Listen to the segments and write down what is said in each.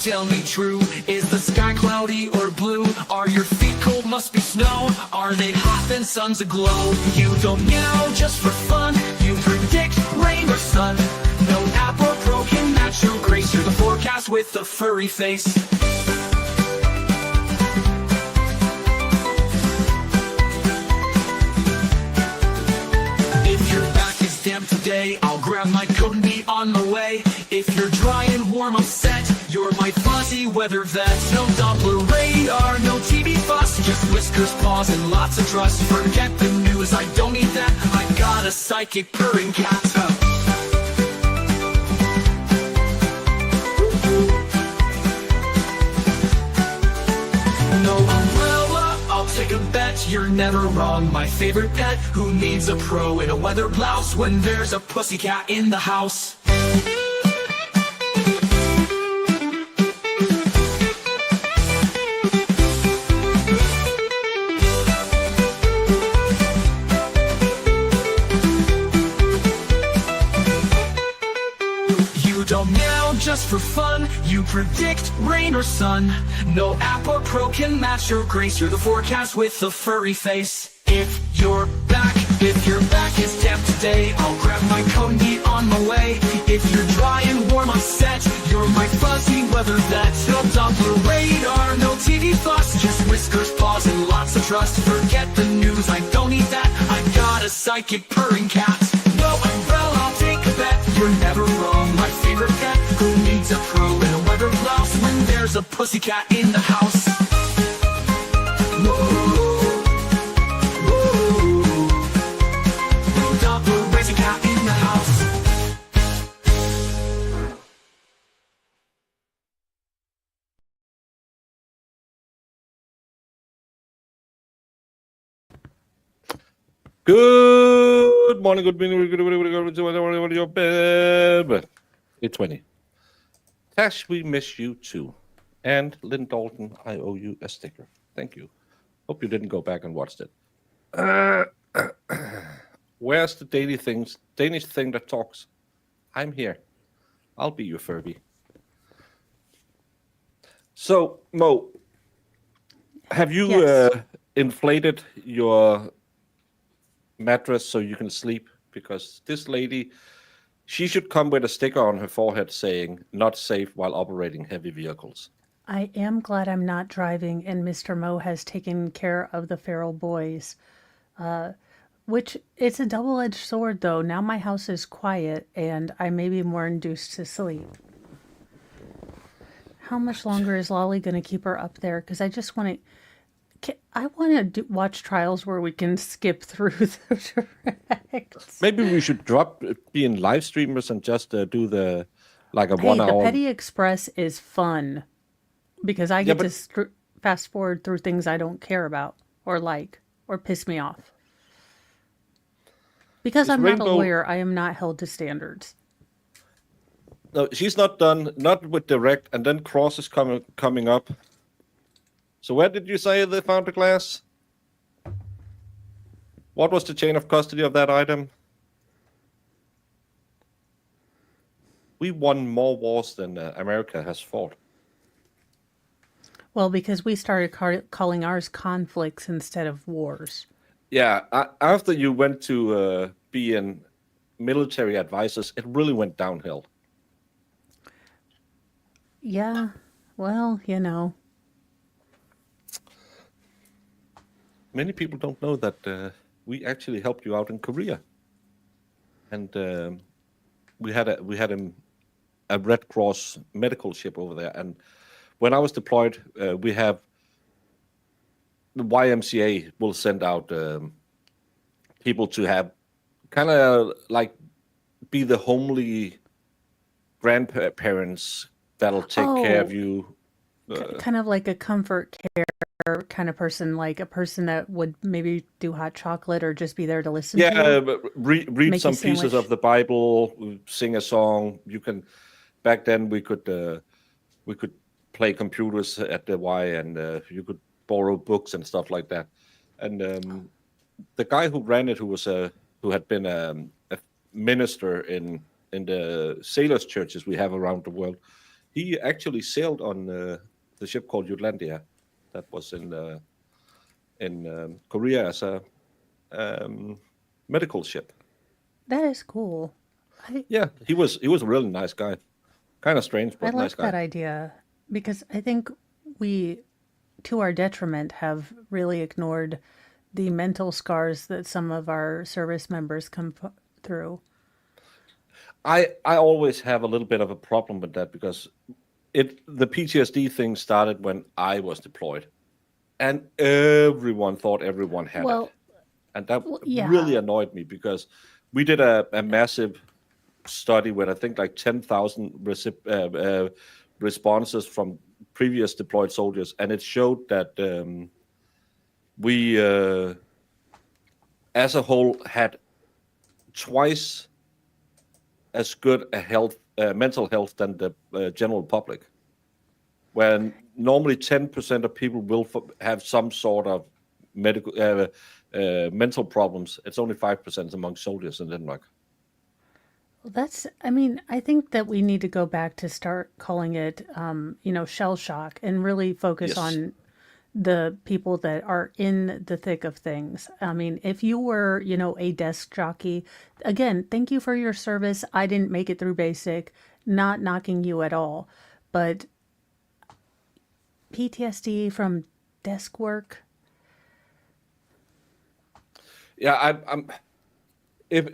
tell me true. Is the sky cloudy or blue? Are your feet cold, must be snow? Are they hot, then sun's aglow? You don't meow just for fun. You predict rain or sun. No app or pro can match your grace. You're the forecast with a furry face. Damn, today I'll grab my coat and be on my way. If you're dry and warm, I'm set. You're my fuzzy weather vet. No Doppler radar, no TV fuss, just whiskers, paws, and lots of trust. Forget the news, I don't need that. I got a psychic purring cat. No umbrella, I'll take a bet. You're never wrong, my favorite pet. Who needs a pro in a weather blouse when there's a pussycat in the house? You don't meow just for fun. You predict rain or sun. No app or pro can match your grace. You're the forecast with a furry face. If your back is damp today, I'll grab my coat and be on my way. If you're dry and warm, I'm set. You're my fuzzy weather vet. No Doppler radar, no TV fuss, just whiskers, paws, and lots of trust. Forget the news, I don't need that. I got a psychic purring cat. No umbrella, I'll take a bet. You're never wrong, my favorite pet. Who needs a pro in a weather blouse when there's a pussycat in the house? Good morning, good evening, good your bed. 8:20. Tash, we miss you too. And Lynn Dalton, I owe you a sticker. Thank you. Hope you didn't go back and watched it. Where's the Danish thing that talks? I'm here. I'll be your Furby. So, Mo, have you inflated your mattress so you can sleep? Because this lady, she should come with a sticker on her forehead saying not safe while operating heavy vehicles. I am glad I'm not driving and Mr. Mo has taken care of the feral boys. Which, it's a double-edged sword though. Now my house is quiet and I may be more induced to sleep. How much longer is Lolly going to keep her up there? Because I just want to... I want to watch trials where we can skip through the tracks. Maybe we should drop being live streamers and just do the like a 1 hour. The Petty Express is fun because I get to fast forward through things I don't care about or like or piss me off. Because I'm not a lawyer, I am not held to standards. No, she's not done. Not with direct, and then Cross is coming up. So where did you say they found the glass? What was the chain of custody of that item? We won more wars than America has fought. Well, because we started calling ours conflicts instead of wars. Yeah, after you went to be in military advisors, it really went downhill. Yeah, well, you know. Many people don't know that we actually helped you out in Korea, and we had a Red Cross medical ship over there. And when I was deployed, we have the YMCA will send out people to have kind of like be the homely grandparents that'll take care of you. Kind of like a comfort care kind of person, like a person that would maybe do hot chocolate or just be there to listen to you. Read some pieces of the Bible, sing a song. You can. Back then we could play computers at the Y, and you could borrow books and stuff like that. And the guy who ran it, who had been a minister in the sailors' churches we have around the world, He actually sailed on the ship called Jutlandia, that was in Korea as a medical ship. That is cool. I Yeah, he was a really nice guy. Kind of strange, I but nice like guy. that idea because I think we, to our detriment, have really ignored the mental scars that some of our service members through. I always have a little bit of a problem with that because the PTSD thing started when I was deployed, and everyone thought everyone had it, Well, and that really yeah. annoyed me because we did a massive study with I think like 10,000 responses from previous deployed soldiers, and it showed that we, as a whole, had twice as good a mental health than the general public. When normally 10% of people will have some sort of medical mental problems, it's only 5% among soldiers in Denmark. I mean, I think that we need to go back to start calling it, shell shock and really focus Yes. on the people that are in the thick of things. I mean, if you were, a desk jockey, again, thank you for your service. I didn't make it through basic, not knocking you at all. But PTSD from desk work, Yeah, I'm if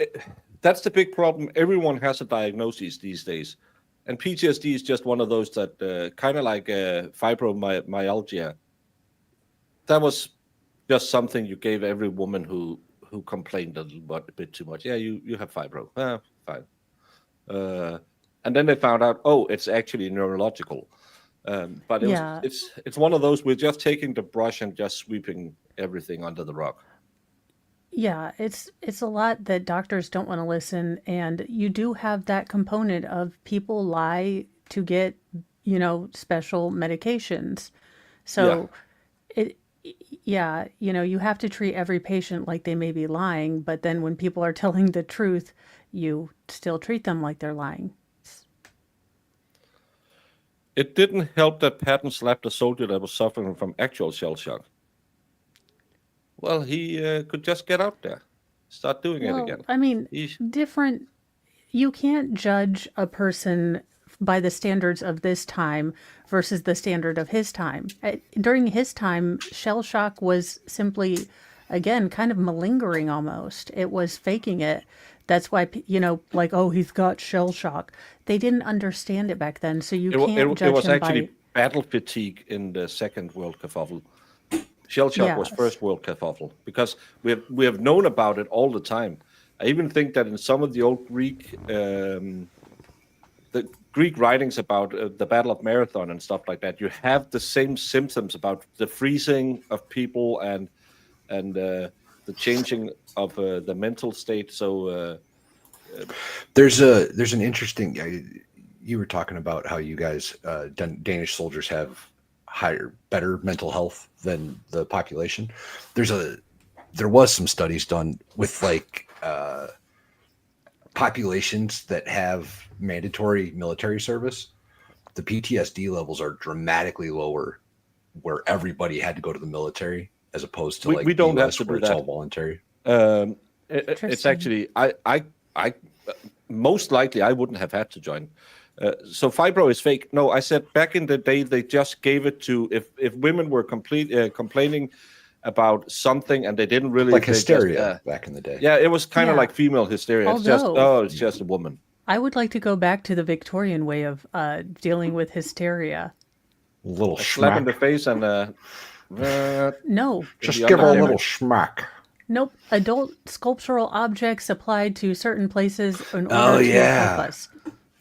that's the big problem. Everyone has a diagnosis these days, and PTSD is just one of those that kind of like fibromyalgia. That was just something you gave every woman who complained a bit too much. Yeah, you have fibro. Fine. And then they found out, oh, it's actually neurological. But yeah. it's one of those, we're just taking the brush and just sweeping everything under the rug. Yeah, it's a lot that doctors don't want to listen, and you do have that component of people lie to get, special medications. Yeah. So it yeah, you have to treat every patient like they may be lying, but then when people are telling the truth, you still treat them like they're lying. It didn't help that Patton slapped a soldier that was suffering from actual shell shock. Well, he could just get out there, start doing it Well, again. I mean, He, different you can't judge a person by the standards of this time versus the standard of his time. During his time, shell shock was simply, again, kind of malingering almost. It was faking it. That's why, like, oh, he's got shell shock. They didn't understand it back then, so you can't it judge was him by, actually battle fatigue in the Second World Kerfuffle. Shell shock was yes. First World Kerfuffle because we have known about it all the time. I even think that in some of the old the Greek writings about the Battle of Marathon and stuff like that, you have the same symptoms about the freezing of people and the changing of the mental state. So There's an interesting. You were talking about how you guys Danish soldiers have better mental health than the population. There was some studies done with like populations that have mandatory military service. The PTSD levels are dramatically lower where everybody had to go to the military as opposed to we like the don't have US to where do it's all that. voluntary. It's Interesting. actually I most likely I wouldn't have had to join. So fibro is fake. No, I said back in the day they just gave it to if women were complaining about something and they didn't really Like they hysteria just, back in the day. yeah, it was kind of Yeah. like female hysteria. It's just Although it's just a woman. I would like to go back to the Victorian way of dealing with hysteria. Little A slap in the schmack. face and No, Just the give her a undercarriage. little schmack. nope. Adult sculptural objects applied to certain places in Oh, order to help yeah. us.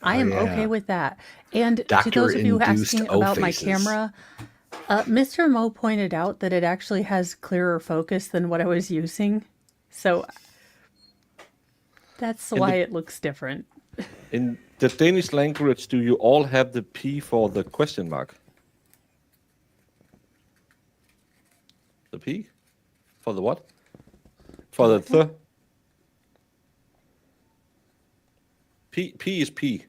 I am okay yeah. with that. And to those of you Doctor-induced asking about my O-faces. camera, Mr. Mo pointed out that it actually has clearer focus than what I was using. So that's In why the it looks different. in the Danish language, do you all have the P for the question mark? The P? For the what? For the th? P is P.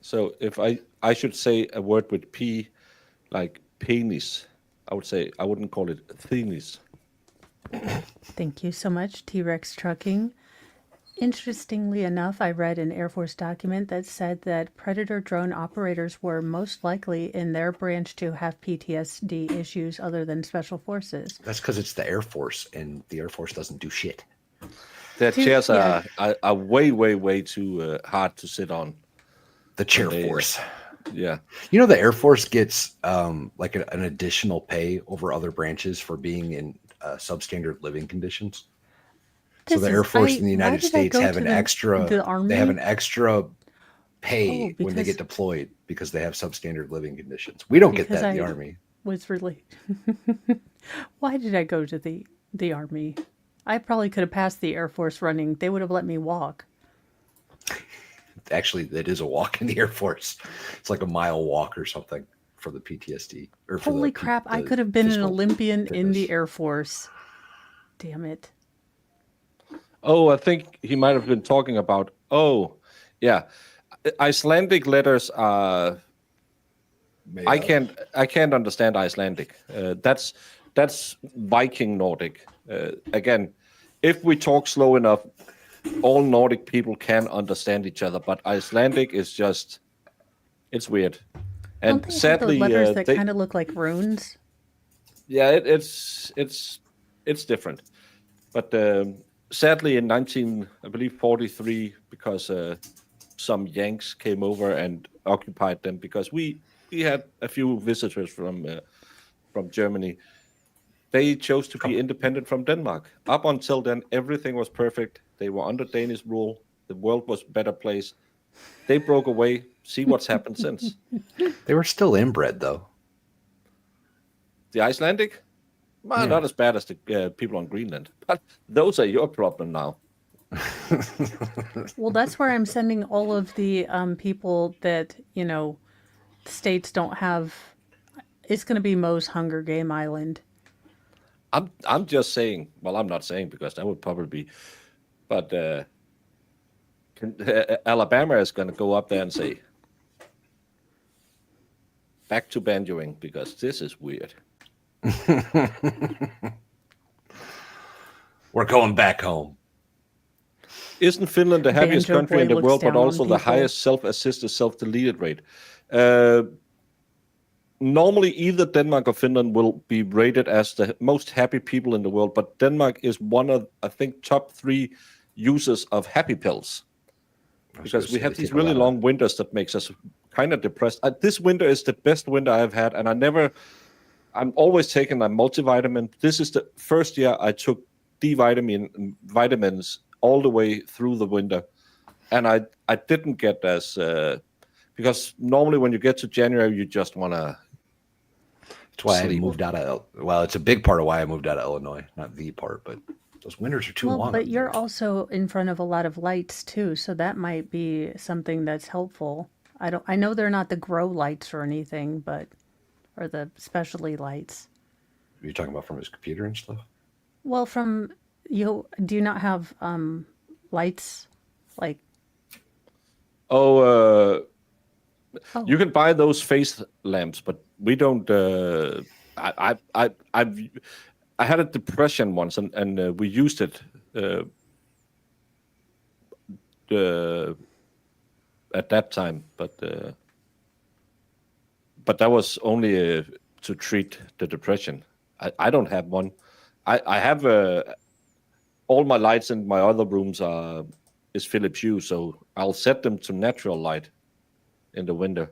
So if I should say a word with P, like penis, I would say I wouldn't call it penis. Thank you so much, T-Rex Trucking. Interestingly enough, I read an Air Force document that said that Predator drone operators were most likely in their branch to have PTSD issues other than Special Forces. That's because it's the Air Force, and the Air Force doesn't do shit. Their Dude, chairs yeah. are way too hard to sit on. The chair They, force. Yeah. You know, the Air Force gets like an additional pay over other branches for being in substandard living conditions. So the Air Force in the Why United did I States go have to an the extra. army? They have an extra pay Oh, when they because- get deployed because they have substandard living conditions. We don't get Because that in the I- Army. Was really why did I go to the army? I probably could have passed the Air Force running. They would have let me walk. Actually, that is a walk in the Air Force. It's like a mile walk or something for the PTSD. Or for Holy the crap, I the could have been an physical Olympian in fitness. the Air Force. Damn it. Oh, I think he might have been talking about. Oh, yeah. Icelandic letters are. Made I up. can't understand Icelandic. That's Viking Nordic. Again, if we talk slow enough, all Nordic people can understand each other. But Icelandic is just, it's weird. Don't And they sadly, have the letters that they, kind of look like runes? yeah, it's different. But sadly, in 43, because some Yanks came over and occupied them, because we had a few visitors from Germany. They chose to be independent from Denmark. Up until then, everything was perfect. They were under Danish rule. The world was a better place. They broke away. See what's happened since. They were still inbred, though. The Icelandic? Well, Yeah. not as bad as the people on Greenland. But those are your problem now. Well, that's where I'm sending all of the people that, states don't have. It's going to be Mo's Hunger Game Island. I'm just saying. Well, I'm not saying because that would probably be. But Alabama is going to go up there and say, back to banjoing because this is weird. We're going back home. Isn't Finland the happiest Banjo country in boy the looks world, but down on also the people. highest self-assisted, self-deleted rate? Normally, either Denmark or Finland will be rated as the most happy people in the world, but Denmark is one of, I think, top 3 users of happy pills. Because we have these really long winters that makes us kind of depressed. This winter is the best winter I've had, and I'm always taking a multivitamin. This is the first year I took vitamins all the way through the winter, and I didn't get as because normally when you get to January you just want to. That's why I sleep. moved out of. Well, it's a big part of why I moved out of Illinois. Not the part, but those winters are too long. But up you're there. also in front of a lot of lights too, so that might be something that's helpful. I know they're not the grow lights or anything, or the specialty lights. Are you talking about from his computer and stuff? Well, do you not have lights like? Oh, Oh, you can buy those face lamps, but we don't. I had a depression once, and we used it at that time, but that was only to treat the depression. I don't have one. I have all my lights in my other rooms is Philips Hue, so I'll set them to natural light in the winter.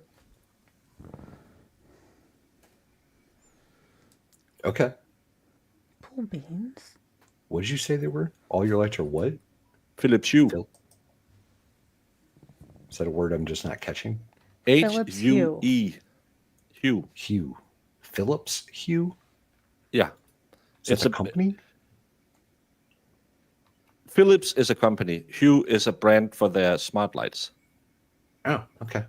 Okay. pool beans. What did you say they were? All your lights are what? Philips Hue. Phil? Is that a word I'm just not catching? Philips Hue. H-U-E. Hue. Hue. Philips Hue? Yeah. So it's a company? Philips is a company. Hue is a brand for their smart lights. Oh, okay.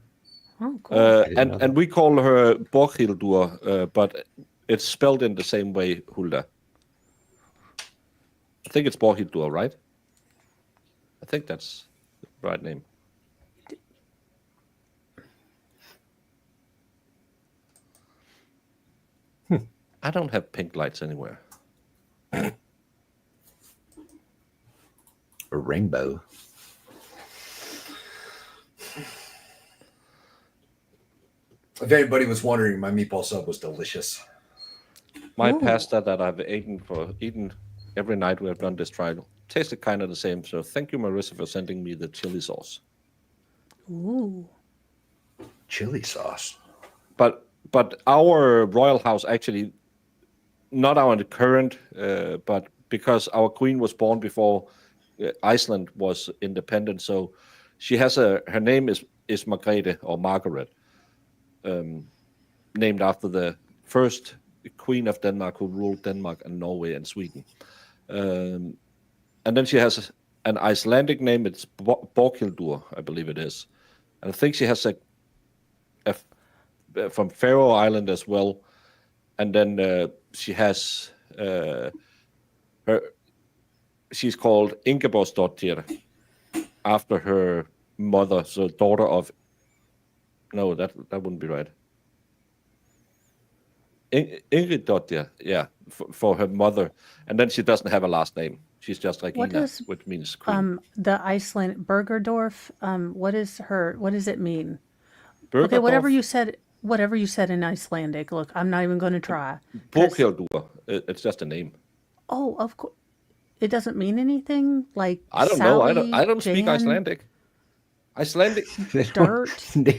Oh, cool. didn't know that. And we call her Borghildur, but it's spelled in the same way, Hulda. I think it's Borghildur, right? I think that's the right name. I don't have pink lights anywhere. A rainbow. If anybody was wondering, my meatball sub was delicious. My Ooh. pasta that I've eaten every night we have done this trial tasted kind of the same. So thank you, Marissa, for sending me the chili sauce. Ooh. Chili sauce. But our royal house actually, not our current, but because our queen was born before Iceland was independent, so she has her name is Margrethe or Margaret, named after the first queen of Denmark who ruled Denmark and Norway and Sweden. And then she has an Icelandic name. It's Borghildur, I believe it is. And I think she has a from Faroe Island as well. And then she has she's called Ingeborgsdottir after her mother, so daughter of. No, that wouldn't be right. Ingrid, yeah, for her mother, and then she doesn't have a last name. She's just Regina, which means queen. The Iceland Bergerdorf. What does it mean? Bergerdorf? Okay, whatever you said in Icelandic. Look, I'm not even going to try. Borghildur. It's just a name. Oh, of course. It doesn't mean anything. Like I don't Sally, know. I don't speak Jan, Icelandic. Icelandic dirt,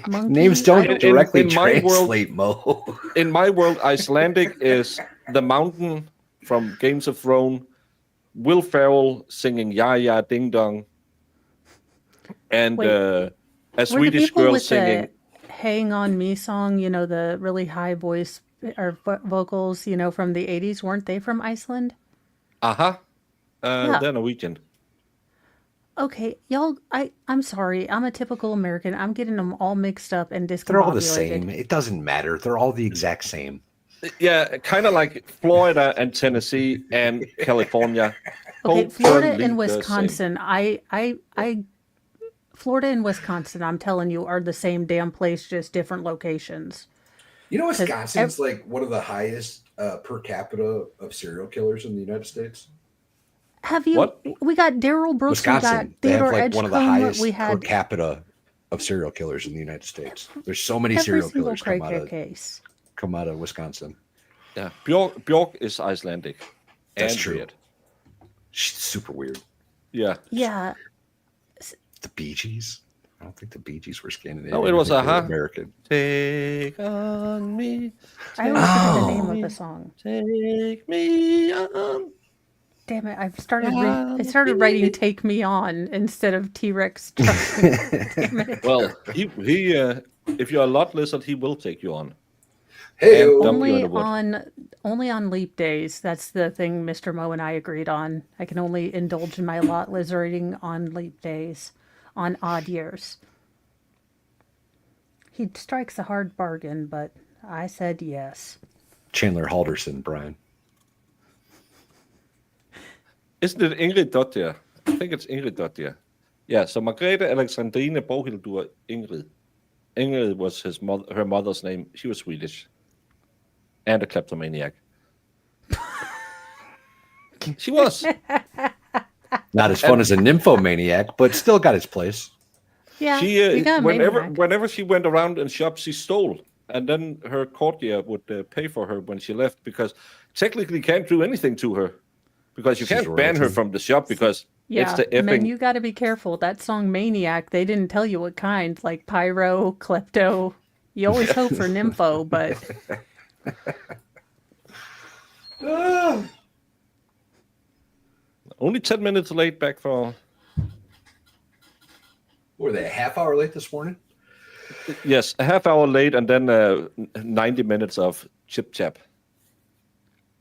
monkey. Names don't directly in my translate, Mo. In my world, Icelandic is the mountain from Games of Thrones, Will Ferrell singing "Ya Ya Ding Dong," and a Swedish girl with singing the "Hang on Me" song. You know, the really high voice or vocals. You know, from the '80s. Weren't they from Iceland? "Aha." Yeah. They're Norwegian. Okay, y'all. I'm sorry. I'm a typical American. I'm getting them all mixed up and discombobulated. They're all the same. It doesn't matter. They're all the exact same. Yeah, kind of like Florida and Tennessee and California. Okay, Florida Totally and the same. Wisconsin. Florida and Wisconsin, I'm telling you, are the same damn place, just different locations. You know, Wisconsin's like one of the highest per capita of serial killers in the United States. Have you? What? We got Daryl Brooks. Wisconsin, We got Theodore they have like one of the Edgecombe, highest we per had capita of serial killers in the United States. There's so many every serial single killers crackhead case. come out of Wisconsin. Yeah, Bjork is Icelandic. That's and true. Weird. She's super weird. Yeah. Yeah. The Bee Gees? I don't think the Bee Gees were Scandinavian. No, it was I think they were Aha. American. Take on me. I always forget the name of the song. Take me on. Damn it! I started writing "Take Me On" instead of T-Rex. Damn it. Well, he if you're a lot lizard, he will take you on. Hey, And dump you in the wood. Only on leap days. That's the thing Mr. Mo and I agreed on. I can only indulge in my lot lizarding on leap days, on odd years. He strikes a hard bargain, but I said yes. Chandler Halderson, Brian. Isn't it Ingrid Dottir? I think it's Ingrid Dottir. Yeah, so Margrethe Alexandrine Borghildur Ingrid. Ingrid was her mother's name. She was Swedish. And a kleptomaniac. She was. Not as fun as a nymphomaniac, but still got its place. Yeah, She you got a maniac. whenever she went around and shopped, she stole. And then her courtier would pay for her when she left because technically can't do anything to her. Because you She's can't ban her royalty. from the shop because Yeah, it's the man, effing. you got to be careful. That song "Maniac," they didn't tell you what kind, like pyro, klepto. You always hope for nympho, but Only 10 minutes late back for. were they a half hour late this morning? Yes, a half hour late and then 90 minutes of chip chap.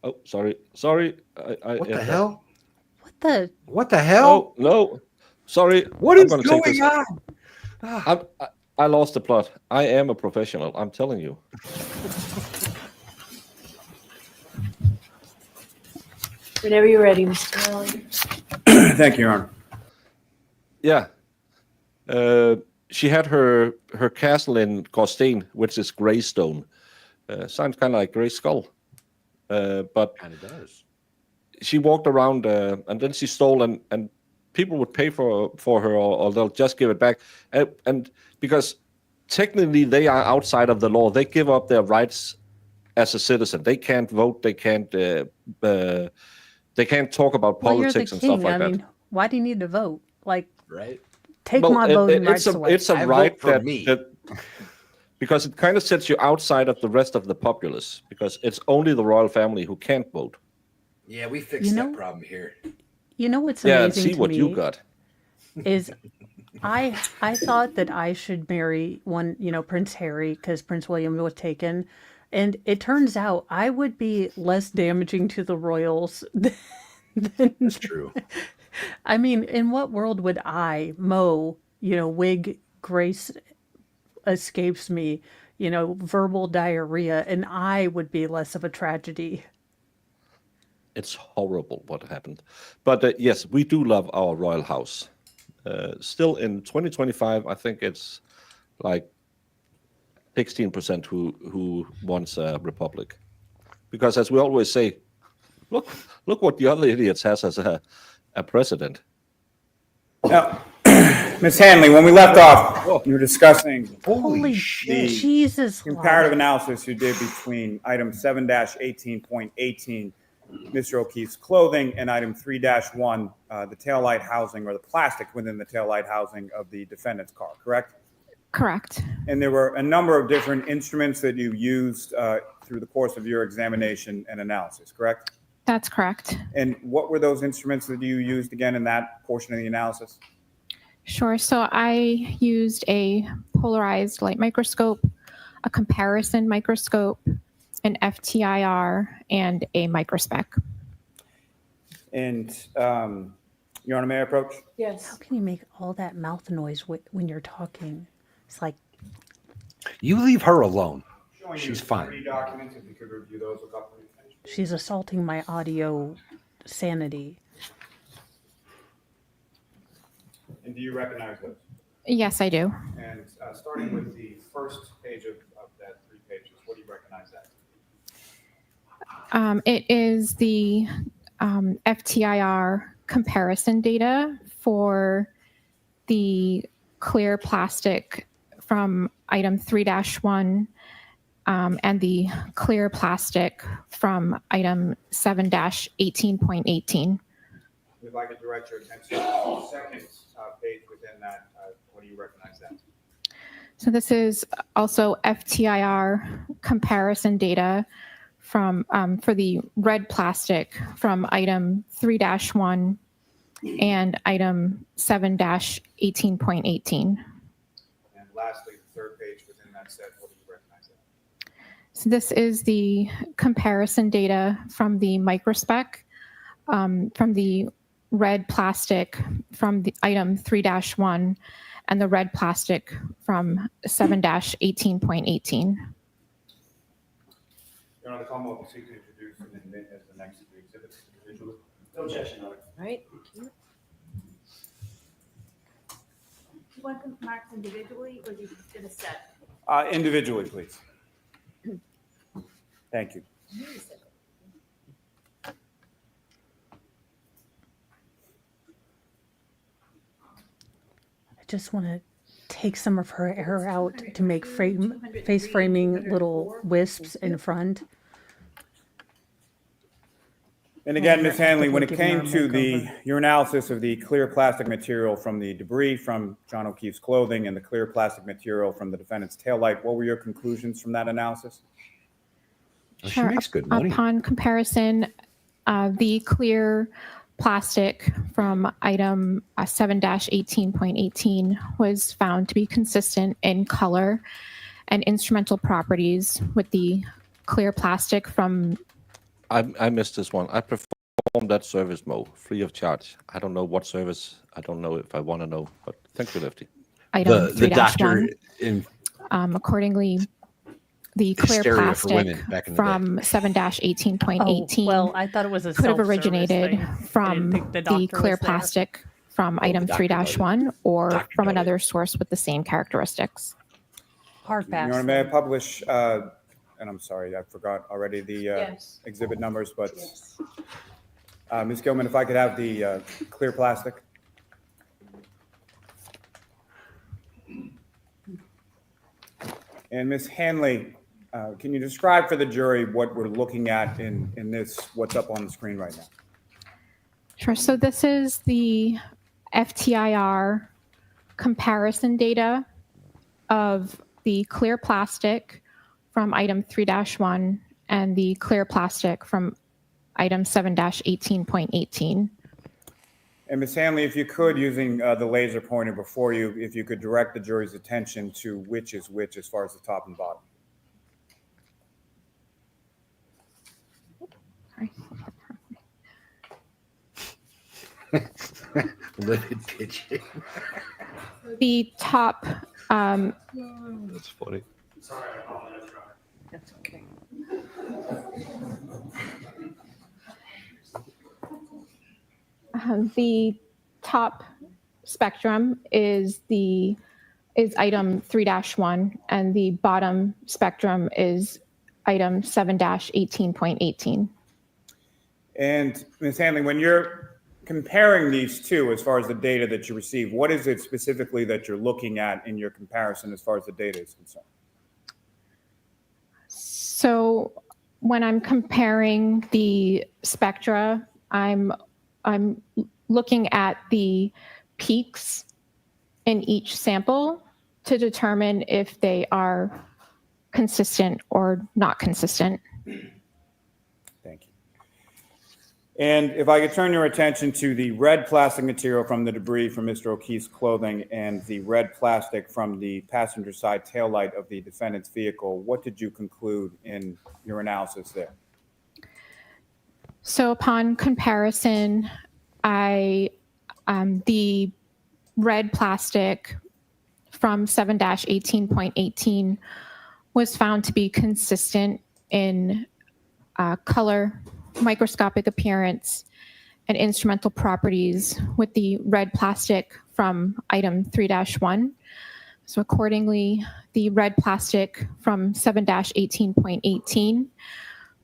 Oh, sorry. What the hell? what the Oh, no. Sorry. What I'm is gonna take going this. on? I lost the plot. I am a professional. I'm telling you. Whenever you're ready, Mr. Lally. Thank you, Your Honor. Yeah. She had her castle in Gorstein, which is Greystone. Sounds kind of like Grey Skull. but Kind of does. she walked around and then she stole, and people would pay for her, or they'll just give it back. And because technically they are outside of the law, they give up their rights as a citizen. They can't vote. They can't talk about Well, you're the politics and stuff king. like I that. mean, why do you need to vote? Like, Right? take Well, my voting rights away. it's a I right vote for that, me. because it kind of sets you outside of the rest of the populace, because it's only the royal family who can't vote. Yeah, we fixed You that know- problem here. You know what's Yeah, and amazing see to what me you got. is I thought that I should marry Prince Harry because Prince William was taken, and it turns out I would be less damaging to the royals than That's true. I mean, in what world would I, Mo, wig grace escapes me, verbal diarrhea, and I would be less of a tragedy. It's horrible what happened. But yes, we do love our royal house. Still in 2025, I think it's like 16% who wants a republic. Because as we always say, look what the other idiots has as a president. Now, Ms. Hanley, when we left off, you were discussing Holy shit. Jesus! comparative analysis you did between item 7-18.18, Mr. O'Keefe's clothing, and item 3-1, the taillight housing or the plastic within the taillight housing of the defendant's car, correct? Correct. And there were a number of different instruments that you used through the course of your examination and analysis, correct? That's correct. And what were those instruments that you used again in that portion of the analysis? Sure. So I used a polarized light microscope, a comparison microscope, an FTIR, and a microspec. And Your Honor, may I approach? How Yes. can you make all that mouth noise when you're talking? It's like, You leave her alone. Showing She's you fine. 3 documents, if you could review those a couple of minutes. she's assaulting my audio sanity. And do you recognize those? Yes, I do. And starting with the first page of that 3 pages, what do you recognize that? It is the FTIR comparison data for the clear plastic from item 3-1 and the clear plastic from item 7-18.18. If I could direct your attention to the second page within that, what do you recognize that? So this is also FTIR comparison data from for the red plastic from item 3-1 and item 7-18.18. And lastly, the third page within that set, what do you recognize that? So this is the comparison data from the microspec from the red plastic from the item 3-1 and the red plastic from 7-18.18. Your Honor, the Commonwealth will seek to introduce and admit as the next 3 exhibits individually. No objection, Your Honor. Right. You want them marked individually or you in a set? Individually, please. Thank you. I just want to take some of her hair out to make face framing little wisps in front. And again, Ms. Hanley, when it Giving came her to makeover. your analysis of the clear plastic material from the debris from John O'Keefe's clothing and the clear plastic material from the defendant's taillight, what were your conclusions from that analysis? Well, she Sure. makes good money. Upon comparison, the clear plastic from item 7-18.18 was found to be consistent in color and instrumental properties with the clear plastic from I missed this one. I performed that service, Mo, free of charge. I don't know what service. I don't know if I want to know, but thank you, Lefty. item The doctor 3-1. in Accordingly, the clear Hysteria for plastic women back in the from 7-18.18 Oh, well, I thought it was a could have self-service originated thing. I from didn't think the doctor clear was there. plastic from item the doctor noted. 3-1 or Doctor from noted. another source with the same characteristics. Hard pass. Your Honor, may I publish and I'm sorry, I forgot already the Yes. exhibit numbers, but Ms. Gilman, if I could have the clear plastic. And Ms. Hanley, can you describe for the jury what we're looking at in this, what's up on the screen right now? Sure. So this is the FTIR comparison data of the clear plastic from item 3-1 and the clear plastic from item 7-18.18. And Ms. Hanley, if you could, using the laser pointer before you, if you could direct the jury's attention to which is which as far as the top and bottom. Sorry. Livid pitching. The top, That's funny. That's okay. the top spectrum is item 3-1, and the bottom spectrum is item 7-18.18. And Ms. Hanley, when you're comparing these two as far as the data that you receive, what is it specifically that you're looking at in your comparison as far as the data is concerned? So when I'm comparing the spectra, I'm looking at the peaks in each sample to determine if they are consistent or not consistent. Thank you. And if I could turn your attention to the red plastic material from the debris from Mr. O'Keefe's clothing and the red plastic from the passenger side taillight of the defendant's vehicle, what did you conclude in your analysis there? So upon comparison, the red plastic from 7-18.18 was found to be consistent in color, microscopic appearance, and instrumental properties with the red plastic from item 3-1. So accordingly, the red plastic from 7-18.18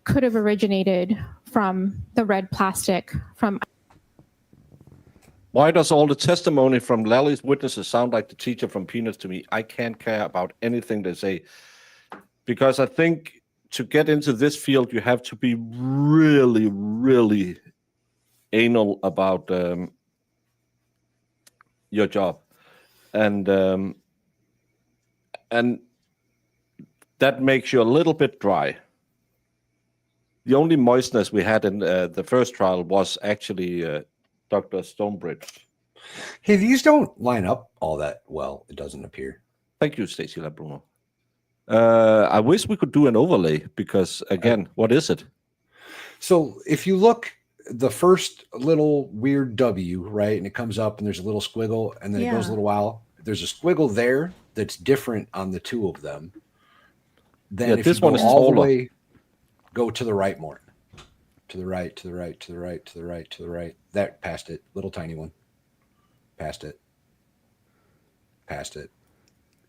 could have originated from the red plastic from. Why does all the testimony from Lally's witnesses sound like the teacher from Peanuts to me? I can't care about anything they say, because I think to get into this field, you have to be really, really anal about your job, and that makes you a little bit dry. The only moistness we had in the first trial was actually Dr. Stonebridge. Hey, these don't line up all that well, it doesn't appear. Thank you, Stacey Labruno. I wish we could do an overlay because, again, what is it? So if you look, the first little weird W, right, and it comes up and there's a little squiggle and then it goes a little while. There's a squiggle there that's different on the two of them. Then if this you go one is all the taller. way, go to the right more. To the right, to the right, to the right, to the right, to the right. That past it, little tiny one. Past it. Past it.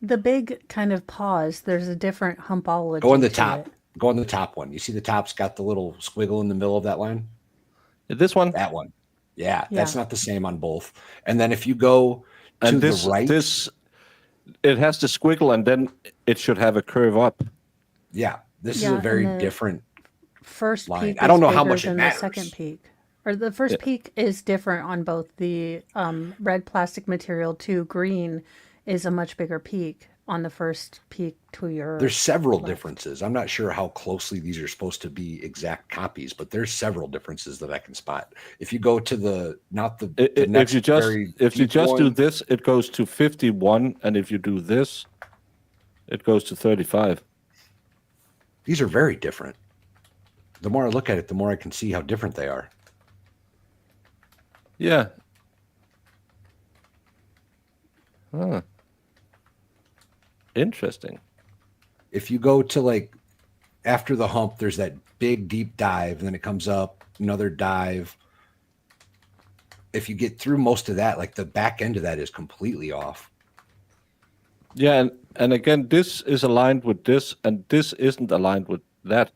The big kind of pause, there's a different humpology. Go on the to top. it. Go on the top one. You see the top's got the little squiggle in the middle of that line? This one? That one. Yeah, Yeah. that's not the same on both. And then if you go to And this, the right. it has the squiggle and then it should have a curve up. Yeah, this is Yeah, a very and the different. First line. peak I don't is know how bigger much it than matters. the second peak. Or the first peak is different on both. The red plastic material to green is a much bigger peak on the first peak to your. There's several differences. I'm not sure how closely these are supposed to be exact copies, but there's several differences that I can spot. If you go to the next If you just do one, this, it goes to 51, and if you do this, it goes to 35. these are very different. The more I look at it, the more I can see how different they are. Yeah. Huh. Interesting. If you go to like after the hump, there's that big deep dive, and then it comes up, another dive. If you get through most of that, like the back end of that is completely off. Yeah, and And again, this is aligned with this, and this isn't aligned with that.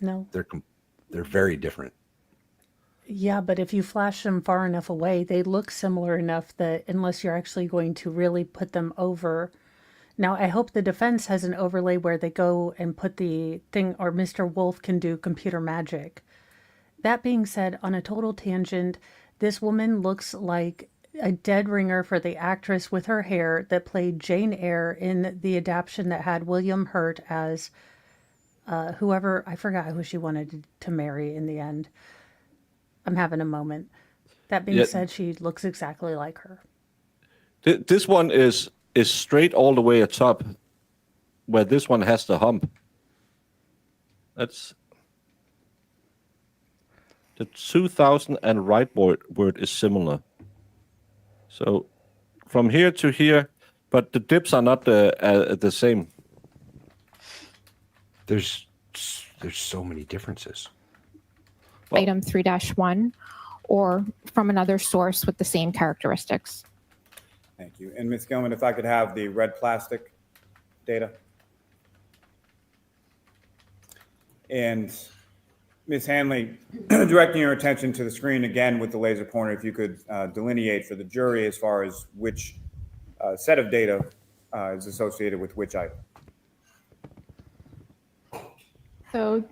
No. They're very different. Yeah, but if you flash them far enough away, they look similar enough that unless you're actually going to really put them over. Now, I hope the defense has an overlay where they go and put the thing, or Mr. Wolf can do computer magic. That being said, on a total tangent, this woman looks like a dead ringer for the actress with her hair that played Jane Eyre in the adaptation that had William Hurt as whoever, I forgot who she wanted to marry in the end. I'm having a moment. That being said, she looks exactly like her. This one is straight all the way atop, where this one has the hump. That's the 2000 and right word is similar. So from here to here, but the dips are not the same. There's so many differences. Well, Item 3-1 or from another source with the same characteristics. Thank you. And Ms. Gilman, if I could have the red plastic data. And Ms. Hanley, directing your attention to the screen again with the laser pointer, if you could delineate for the jury as far as which set of data is associated with which item. So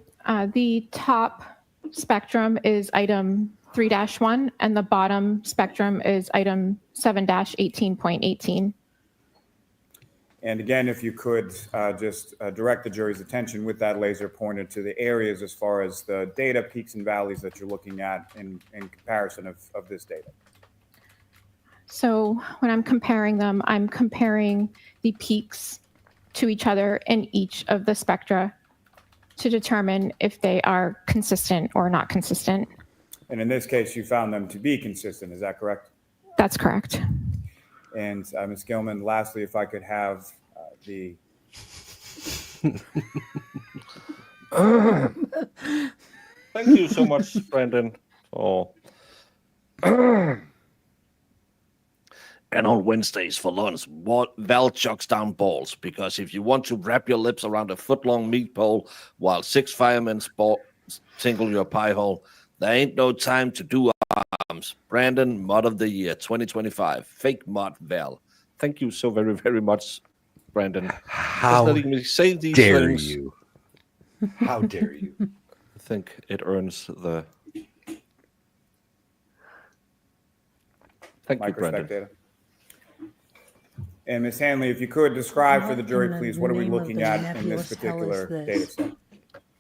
the top spectrum is item 3-1 and the bottom spectrum is item 7-18.18. And again, if you could just direct the jury's attention with that laser pointer to the areas as far as the data peaks and valleys that you're looking at in comparison of this data. So when I'm comparing them, I'm comparing the peaks to each other in each of the spectra to determine if they are consistent or not consistent. And in this case, you found them to be consistent. Is that correct? That's correct. And Ms. Gilman, lastly, if I could have the thank you so much, Brendan. And on Wednesdays for lunch, Val chucks down balls, because if you want to wrap your lips around a foot-long meat pole while 6 firemen tinkle your pie hole, there ain't no time to do arms. Brandon, Mod of the Year 2025. Fake Mod Val. Thank you so very, very much, Brandon. How letting me say these dare things. you? How dare you? I think it earns the... Thank you, microspec Brandon. data. And Ms. Hanley, if you could describe for the jury, And please, the what are we name of looking the at in nebulous this hell is particular this? data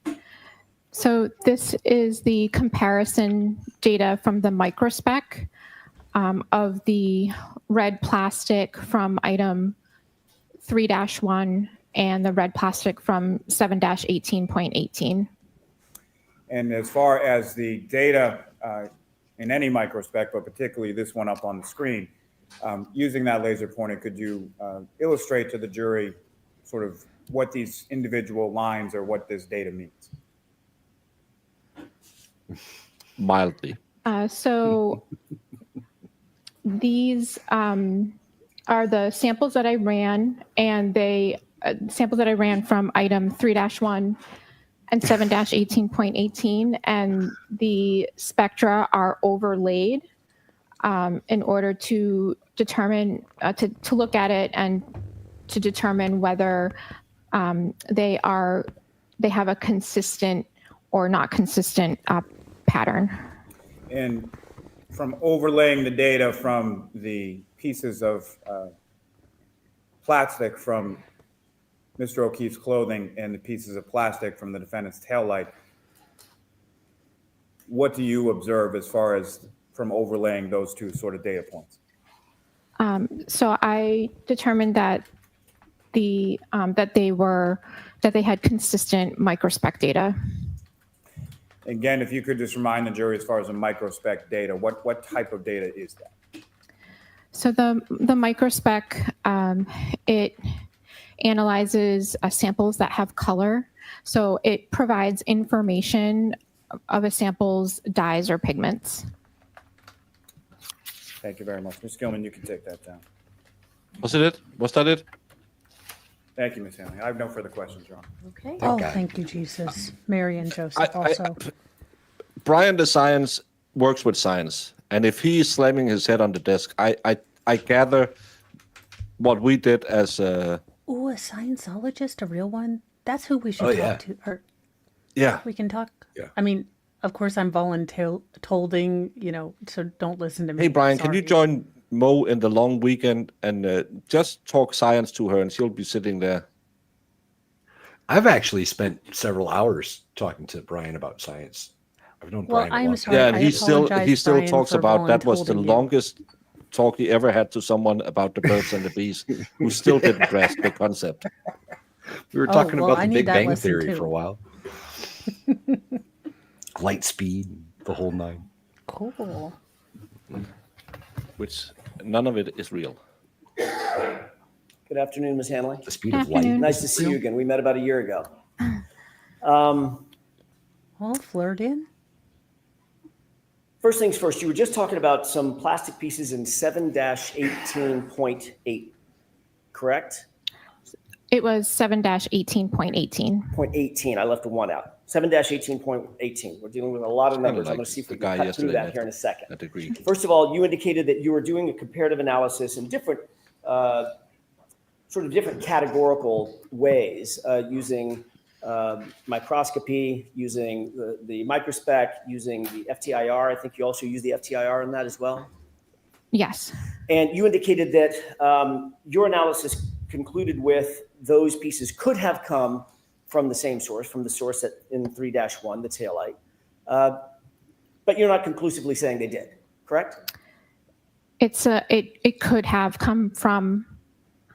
set? So this is the comparison data from the microspec of the red plastic from item 3-1 and the red plastic from 7-18.18. And as far as the data in any microspec, but particularly this one up on the screen, using that laser pointer, could you illustrate to the jury sort of what these individual lines or what this data means? Mildly. So these are the samples that I ran, and they samples that I ran from item 3-1 and 7-18.18, and the spectra are overlaid in order to determine, to look at it and to determine whether they have a consistent or not consistent pattern. And from overlaying the data from the pieces of plastic from Mr. O'Keefe's clothing and the pieces of plastic from the defendant's taillight, what do you observe as far as from overlaying those two sort of data points? So I determined that that they had consistent microspec data. Again, if you could just remind the jury as far as the microspec data, what type of data is that? So the microspec, it analyzes samples that have color. So it provides information of a sample's dyes or pigments. Thank you very much. Ms. Gilman, you can take that down. Was that it? Thank you, Ms. Hanley. I have no further questions, Your Honor. Okay. Oh, God. thank you, Jesus. Mary and Joseph also. Brian, the science works with science, and if he is slamming his head on the desk, I gather what we did as Ooh, a Scientologist, a real one? That's who we should Oh, talk yeah. to. Or yeah. we can talk. Yeah. I mean, of course, I'm voluntolding, so don't listen to me. Hey, Brian, can you Sorry. join Mo in the long weekend and just talk science to her, and she'll be sitting there. I've actually spent several hours talking to Brian about science. I've known Well, Brian a I'm long sorry. Yeah, time. and I he still apologize, Brian, talks for about that was the voluntolding you. longest talk he ever had to someone about the birds and the bees, who still didn't grasp the concept. We were Oh, talking well, about I the need Big that Bang lesson Theory too. for a while. Light speed, the whole nine. Cool. Which none of it is real. Good afternoon, Ms. Hanley. The speed Good of light. afternoon. Nice to see you again. We met about a year ago. Well, flirt in. First things first, you were just talking about some plastic pieces in 7-18.8, correct? It was 7-18.18. 0.18. I left the one out. 7-18.18. We're dealing with a lot of numbers. I'm going to see if we can cut through that here in a second. That degree. First of all, you indicated that you were doing a comparative analysis in different, different categorical ways, using microscopy, using the microspec, using the FTIR. I think you also use the FTIR in that as well. Yes. And you indicated that your analysis concluded with those pieces could have come from the same source, from the source in 3-1, the taillight. But you're not conclusively saying they did, correct? It could have come from,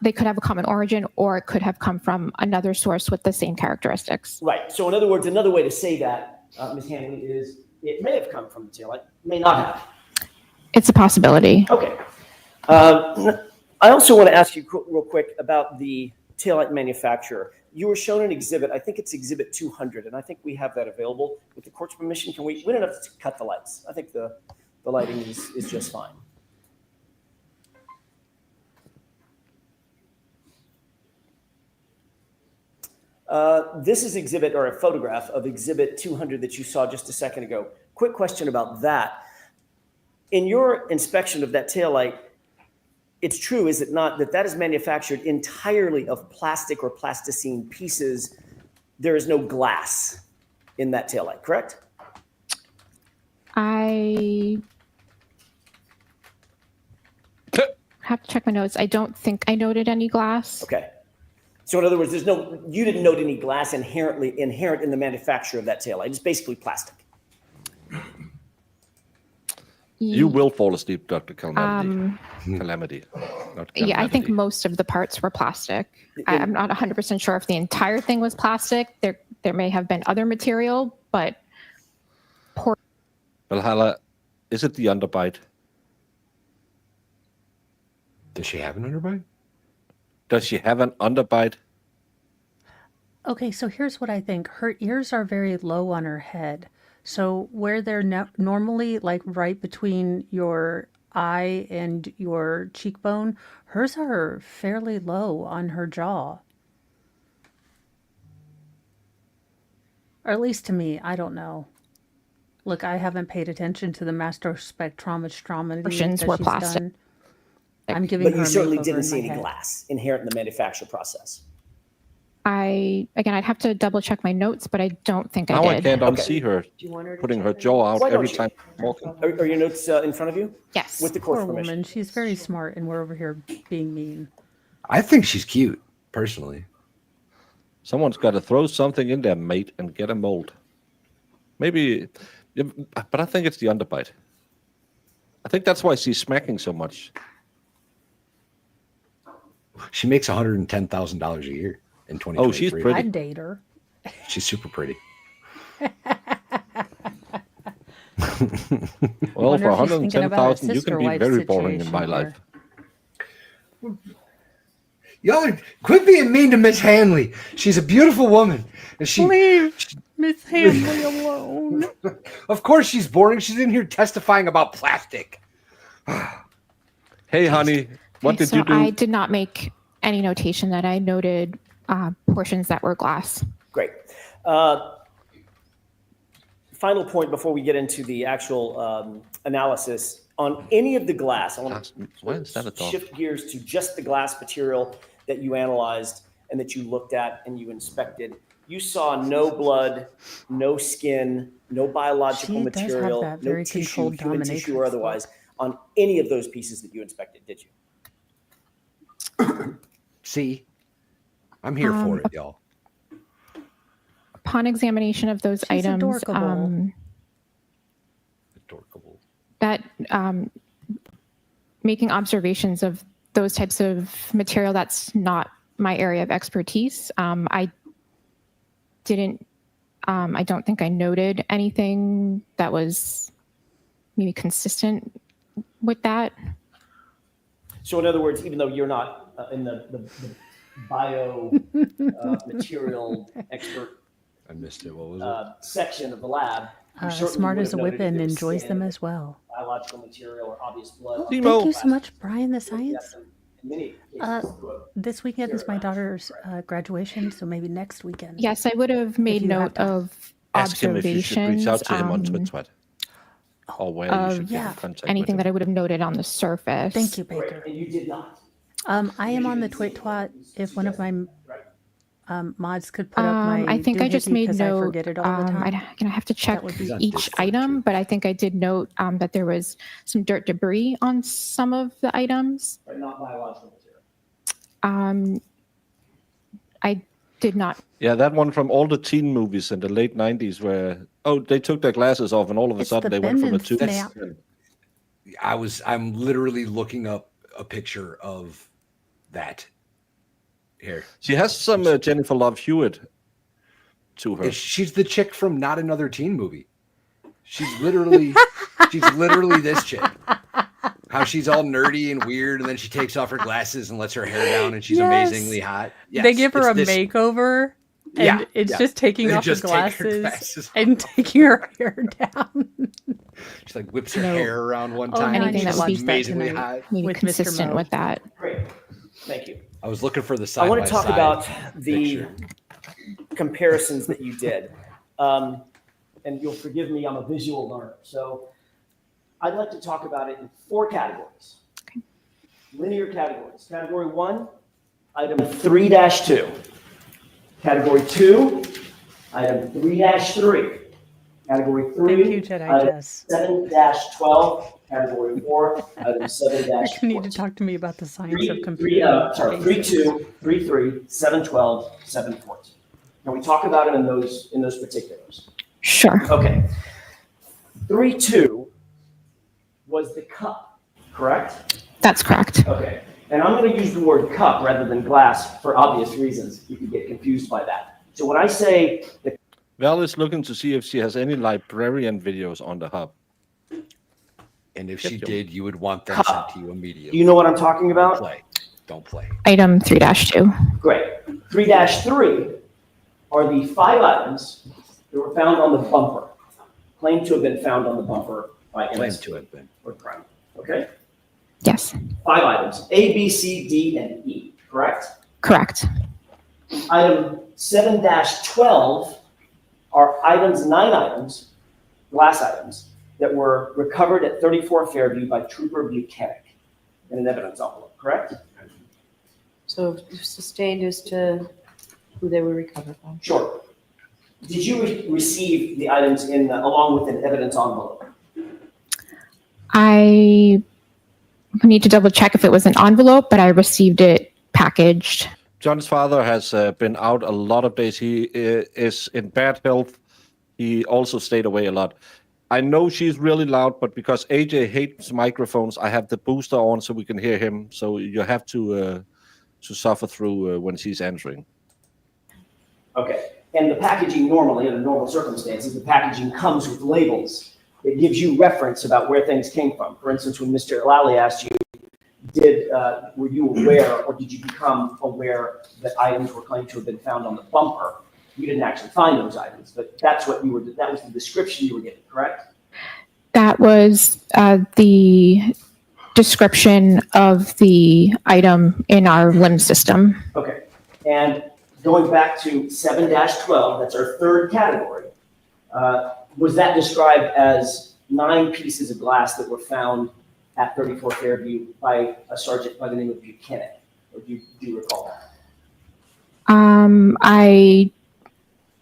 they could have a common origin, or it could have come from another source with the same characteristics. Right. So in other words, another way to say that, Ms. Hanley, is it may have come from the taillight, may not have. It's a possibility. Okay. I also want to ask you real quick about the taillight manufacturer. You were shown an exhibit. I think it's exhibit 200, and I think we have that available. With the court's permission, we don't have to cut the lights. I think the lighting is just fine. This is exhibit, or a photograph of exhibit 200 that you saw just a second ago. Quick question about that. In your inspection of that taillight, it's true, is it not, that is manufactured entirely of plastic or plasticine pieces? There is no glass in that taillight, correct? I have to check my notes. I don't think I noted any glass. Okay. So in other words, you didn't note any glass inherent in the manufacture of that taillight. It's basically plastic. You will fall asleep, Dr. Calamity. Calamity. Not Yeah, I think Calamity. most of the parts were plastic. I'm not 100% sure if the entire thing was plastic. There may have been other material, but Valhalla, is it the underbite? Does she have an underbite? Does she have an underbite? Okay, so here's what I think. Her ears are very low on her head. So where they're normally like right between your eye and your cheekbone, hers are fairly low on her jaw. Or at least to me, I don't know. Look, I haven't paid attention to the master spectrometry Portions that were she's plastic. done. I'm giving But her you a certainly makeover didn't in see my any head. glass inherent in the manufacture process. I'd have to double check my notes, but I don't think Now I I did. can't Okay. unsee her Do you want her to putting check her her jaw out Why don't every you? time she's talking. Are your notes in front of you? Yes. With the court's Poor permission. woman, she's very smart, and we're over here being mean. I think she's cute, personally. Someone's got to throw something in there, mate, and get a mold. Maybe, but I think it's the underbite. I think that's why she's smacking so much. She makes $110,000 a year in 2023. Oh, she's pretty. I'd date her. She's super pretty. Well, Wonder for if he's thinking about a 110,000, you can sister be wife very boring in my situation life. here. Y'all quit being mean to Miss Hanley. She's a beautiful woman. And Leave Miss Hanley alone. of course she's boring. She's in here testifying about plastic. Hey, honey, what Okay, did so you do? I did not make any notation that I noted portions that were glass. Great. Final point before we get into the actual analysis. On any of the glass, I want Why is that a to dog? shift gears to just the glass material that you analyzed and that you looked at and you inspected. You saw no blood, no skin, no biological She does have material, that no very tissue, controlled human tissue or dominatrix otherwise, on any of those pieces that you inspected, did you? See, I'm here for it, y'all. Upon examination of those She's items, adorkable. Adorkable. that making observations of those types of material, that's not my area of expertise. I don't think I noted anything that was maybe consistent with that. So in other words, even though you're not in the bio material expert I missed it. What was it? section of the lab, you certainly Smart would as a have noted whip if and there was enjoys them skin, as well. biological material or obvious blood. Timo. Thank you so much, Brian the Science. In many cases, This weekend is my daughter's graduation, so maybe next weekend. Yes, I would have made you have note time. of Ask him if you should reach out observations to him on Twitter. Or where you should get yeah. in contact anything with that I him. would have noted on the surface. Thank you, Great, Baker. and you did not. I am on the Twit Twat. If one of my mods could put up my I think I just doohickey, made 'cause I note. forget it all the time. I have to check would be- He's on each Discord, item, too. but I think I did note that there was some dirt debris on some of the items. But not biological material. I did not. Yeah, that one from all the teen movies in the late 90s where, they took their glasses off and all of a It's sudden the they went from a bend and 2 snap. I'm literally looking up a picture of that here. She has some Jennifer Love Hewitt to her. She's the chick from Not Another Teen Movie. She's literally this chick. How she's all nerdy and weird, and then she takes off her glasses and lets her hair down, and she's Yes. amazingly hot. They Yes, give her a it's this- makeover, and Yeah, it's yeah. just taking They off her just take her glasses, glasses and taking her hair down. She like whips her No. hair around one Oh, time. now I and need Anything to that she's would watch be that amazingly tonight. hot. Maybe With Mr. consistent Mo. with that. Great, thank you. I was looking for the side. I want by to talk side about the picture. comparisons that you did. And you'll forgive me, I'm a visual learner. So I'd like to talk about it in 4 categories. Okay. Linear categories. Category 1, item 3-2. Category 2, item 3-3. Category 3, Thank you, Jedi item Jess. 7-12. Category 4, item 7-14. You're gonna need to talk to me about the science of 3, computing. 3-2, 3-3, 7-12, 7-14. Can we talk about it in those particulars? Sure. Okay. 3-2 was the cup, correct? That's correct. Okay. And I'm going to use the word cup rather than glass for obvious reasons. You could get confused by that. So when I say the Val is looking to see if she has any librarian videos on the hub. And if she Yep. did, you would want them Cup. sent to you do immediately. you know what I'm talking Don't about? play. Don't play. Item 3-2. Great. 3-3 are the 5 items that were found on the bumper, claimed to have been found on the bumper by Claim MSP to have been. or crime. Okay? Yes. 5 items, A, B, C, D, and E, correct? Correct. Item 7-12 are 9 items, glass items, that were recovered at 34 Fairview by Trooper Buchanan in an evidence envelope, correct? So sustained as to who they were recovered from. Sure. Did you receive the items along with an evidence envelope? I need to double check if it was an envelope, but I received it packaged. John's father has been out a lot of days. He is in bad health. He also stayed away a lot. I know she's really loud, but because AJ hates microphones, I have the booster on so we can hear him. So you have to suffer through when she's answering. Okay. And the packaging normally, under normal circumstances, the packaging comes with labels. It gives you reference about where things came from. For instance, when Mr. Lally asked you, were you aware or did you become aware that items were claimed to have been found on the bumper? You didn't actually find those items, but that was the description you were getting, correct? That was the description of the item in our limb system. Okay. And going back to 7-12, that's our third category, was that described as 9 pieces of glass that were found at 34 Fairview by a sergeant by the name of Buchanan? Or do you recall that? I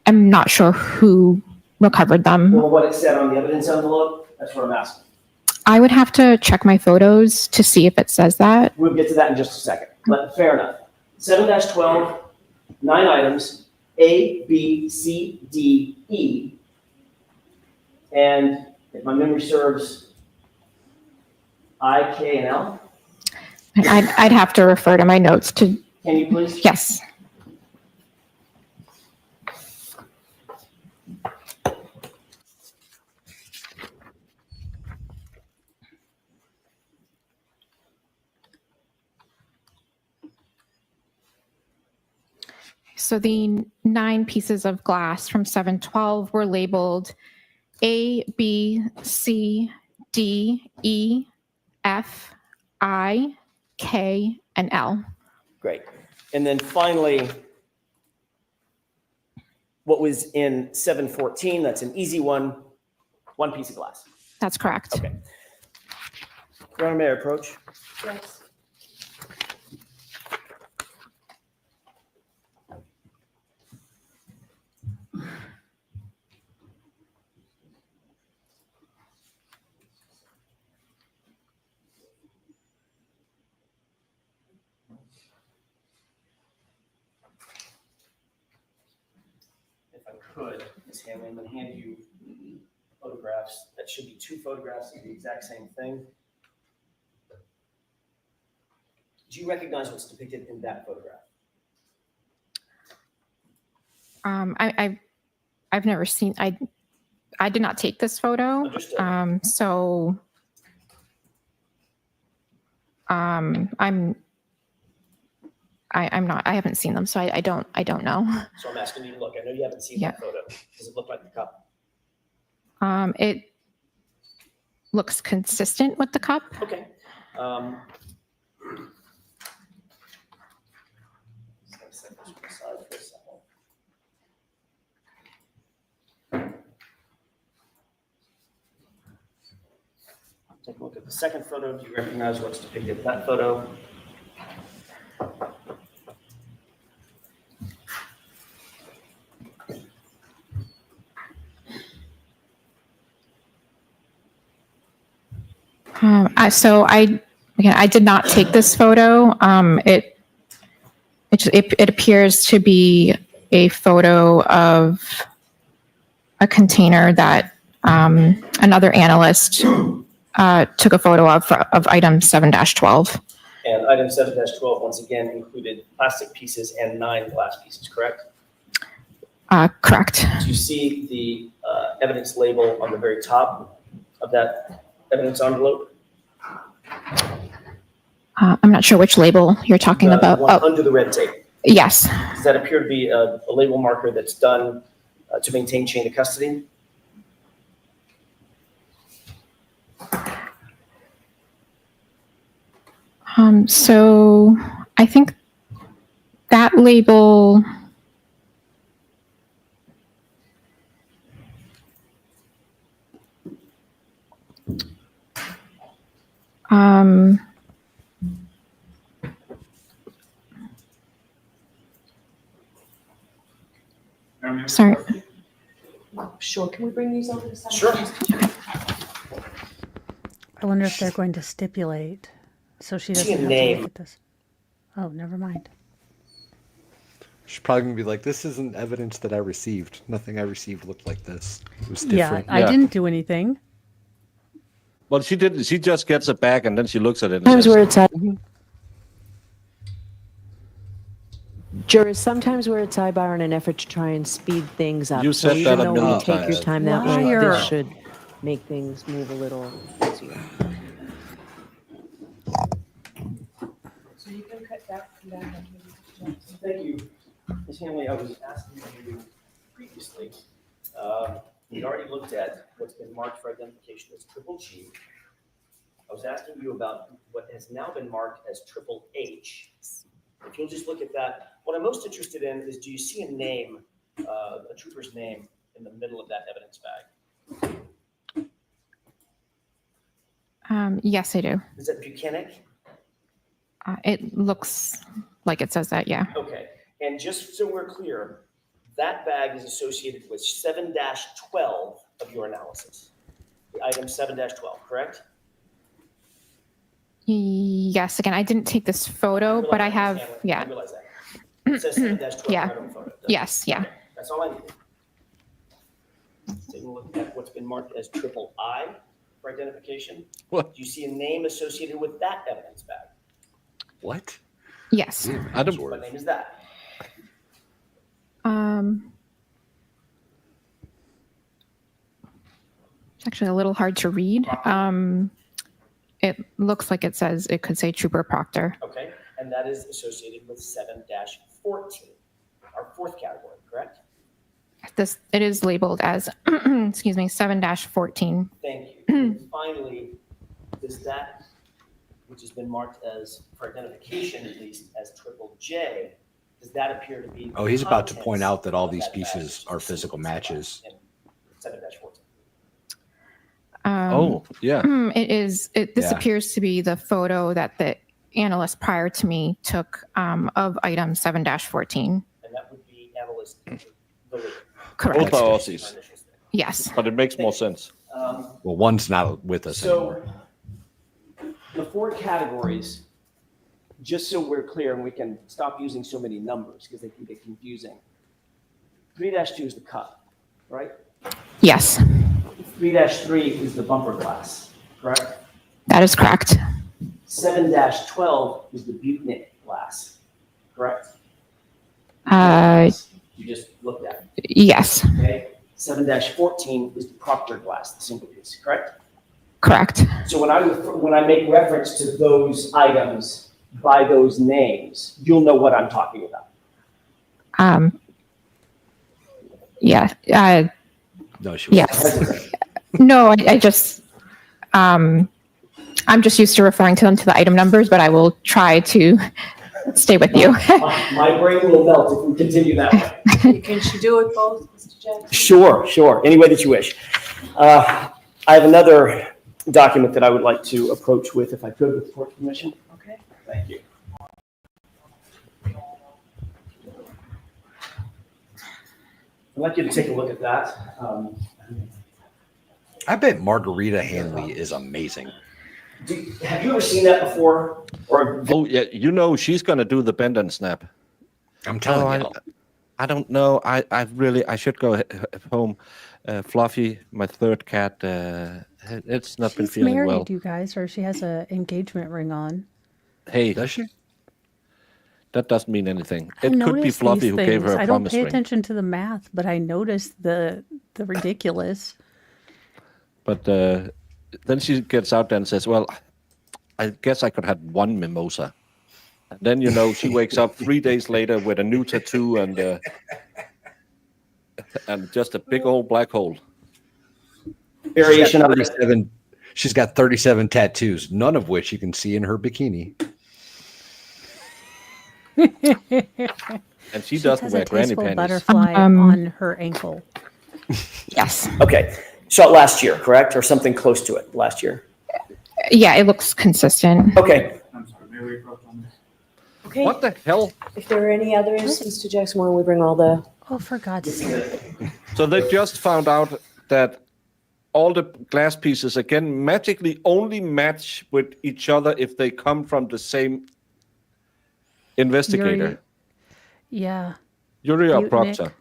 am not sure who recovered them. Well, what it said on the evidence envelope, that's what I'm asking. I would have to check my photos to see if it says that. We'll get to that in just a second, but fair enough. 7-12, 9 items, A, B, C, D, E. And if my memory serves, I, K, and L. I'd have to refer to my notes to, Can you please? yes. So the 9 pieces of glass from 712 were labeled A, B, C, D, E, F, I, K, and L. Great. And then finally, what was in 714, that's an easy one piece of glass. That's correct. Okay. Your Honor, may I approach? Yes. If I could, Ms. Hanley, I'm going to hand you photographs. That should be 2 photographs of the exact same thing. Do you recognize what's depicted in that photograph? I've never seen, I did not take this photo. Understood. So I'm not, I haven't seen them, so I don't know. So I'm asking you to look. I know you haven't seen Yeah. that photo. Does it look like the cup? It looks consistent with the cup. Okay. Just gonna set this aside for a second. Take a look at the second photo. Do you recognize what's depicted in that photo? I did not take this photo. It appears to be a photo of a container that another analyst took a photo of item 7-12. And item 7-12, once again, included plastic pieces and 9 glass pieces, correct? Correct. Do you see the evidence label on the very top of that evidence envelope? I'm not sure which label you're talking about. The one under the red tape. Yes. Does that appear to be a label marker that's done to maintain chain of custody? So I think that label. Sorry. Sure, can we bring these over to the side? Sure. I wonder if they're going to stipulate so she doesn't See a have to name. look at this. Oh, never mind. She's probably gonna be like, "This isn't evidence that I received. Nothing I received looked like this. It was Yeah, different." I didn't do anything. Well, she didn't. She just gets it back and then she looks at it. And Sometimes says, where it's at. Jurors, sometimes where it's sidebar in an effort to try and speed things up. You So said even that a though million we take your times. time that way, Liar. this should make things move a little easier. So you can cut that down. Thank you. Ms. Hanley, I was asking you previously, we already looked at what's been marked for identification as triple G. I was asking you about what has now been marked as triple H. If you'll just look at that, what I'm most interested in is, do you see a name, a trooper's name in the middle of that evidence bag? Yes, I do. Is that Buchanan? It looks like it says that, yeah. Okay, and just so we're clear, that bag is associated with 7-12 of your analysis. The item 7-12, correct? Yes, again, I didn't take this photo, but I have, I yeah. realize that. It says 7-12 Yeah. right on the photo. Yes, yeah. Okay, that's all I needed. Take a look at what's been marked as triple I for identification. What? Do you see a name associated with that evidence bag? What? Yes. Adam, What name is that? It's actually a little hard to read. It looks like it could say Trooper Proctor. Okay, and that is associated with 7-14, our fourth category, correct? It is labeled as, excuse me, 7-14. Thank you. And finally, does that, which has been marked as, for identification at least, as triple J, does that appear to be? Oh, he's about to contents point out that all of these that bag, pieces which are is physical matches. in 7-14. oh, yeah. This Yeah. appears to be the photo that the analyst prior to me took of item 7-14. And that would be analyst the lead. Correct. Both are My Aussies, initial statement. Yes. but it makes more sense. Well, one's not with us anymore. So the four categories, just so we're clear and we can stop using so many numbers because they can get confusing. 3-2 is the cut, right? Yes, 3-3 is the bumper glass, correct? that is correct. 7-12 is the Buchanan glass, correct? You just looked at it, Yes, okay? 7-14 is the Proctor glass, the single piece, correct? correct. So when I make reference to those items by those names, you'll know what I'm talking about. Yeah. No, she was. Yes. No, I just, I'm just used to referring to them to the item numbers, but I will try to stay with you. My brain will melt if we continue that way. Can she do it both, Mr. Jackson? Sure. Any way that you wish. I have another document that I would like to approach with, if I could, with the court permission. Okay. Thank you. I'd like you to take a look at that. I bet Margarita Hanley is amazing. Have you ever seen that before? Or Oh, yeah. You know, she's going to do the bend and snap. I'm telling you. I don't know. I should go home. Fluffy, my third cat, it's not been She's feeling married, well. you guys, or she has an engagement ring on. Hey, Does she? that doesn't mean anything. I It could be noticed Fluffy these who gave her things. a I don't promise pay ring. attention to the math, but I noticed the ridiculous. But then she gets out there and says, well, I guess I could have one mimosa. And then, you know, she wakes up 3 days later with a new tattoo and just a big old black hole. variation of it. 37. She's got 37 tattoos, none of which you can see in her bikini. And she doesn't has wear a granny tasteful panties. butterfly on her ankle. Yes. Okay. Shot last year, correct? Or something close to it last year? Yeah, it looks consistent. Okay. I'm sorry, may we approach on this? Okay. What the hell? If there are any others, Mr. Jackson, why don't we bring all the, Oh, for God's sake. So they just found out that all the glass pieces, again, magically only match with each other if they come from the same investigator. Yeah. Yuri or Butnick. Proctor?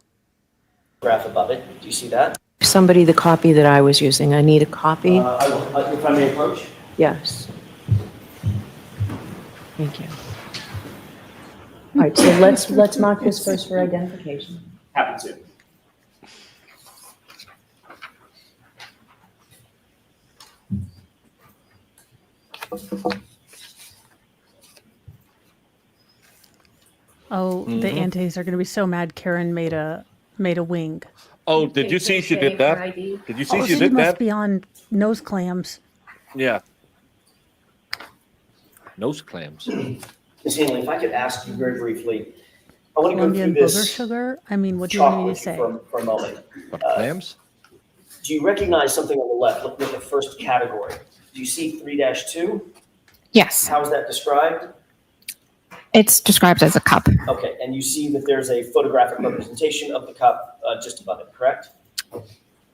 Graph above it. Do you see that? somebody the copy that I was using? I need a copy. I will, if I may approach. Yes. Thank you. All right, so let's mark this first for identification. Happy to. Oh, the antes are going to be so mad. Karen made a wing. Oh, did you see she did that? Did you see Oh, she she did must that? be on nose clams. Yeah. Nose clams. Ms. Hanley, if I could ask you very briefly, I want to go Colombian through booger this sugar? I mean, what do you chart want me to with you say? for a moment. But clams? Do you recognize something on the left, looking at the first category? Do you see 3-2? Yes, How is that described? it's described as a cup. Okay, and you see that there's a photographic representation of the cup just above it, correct?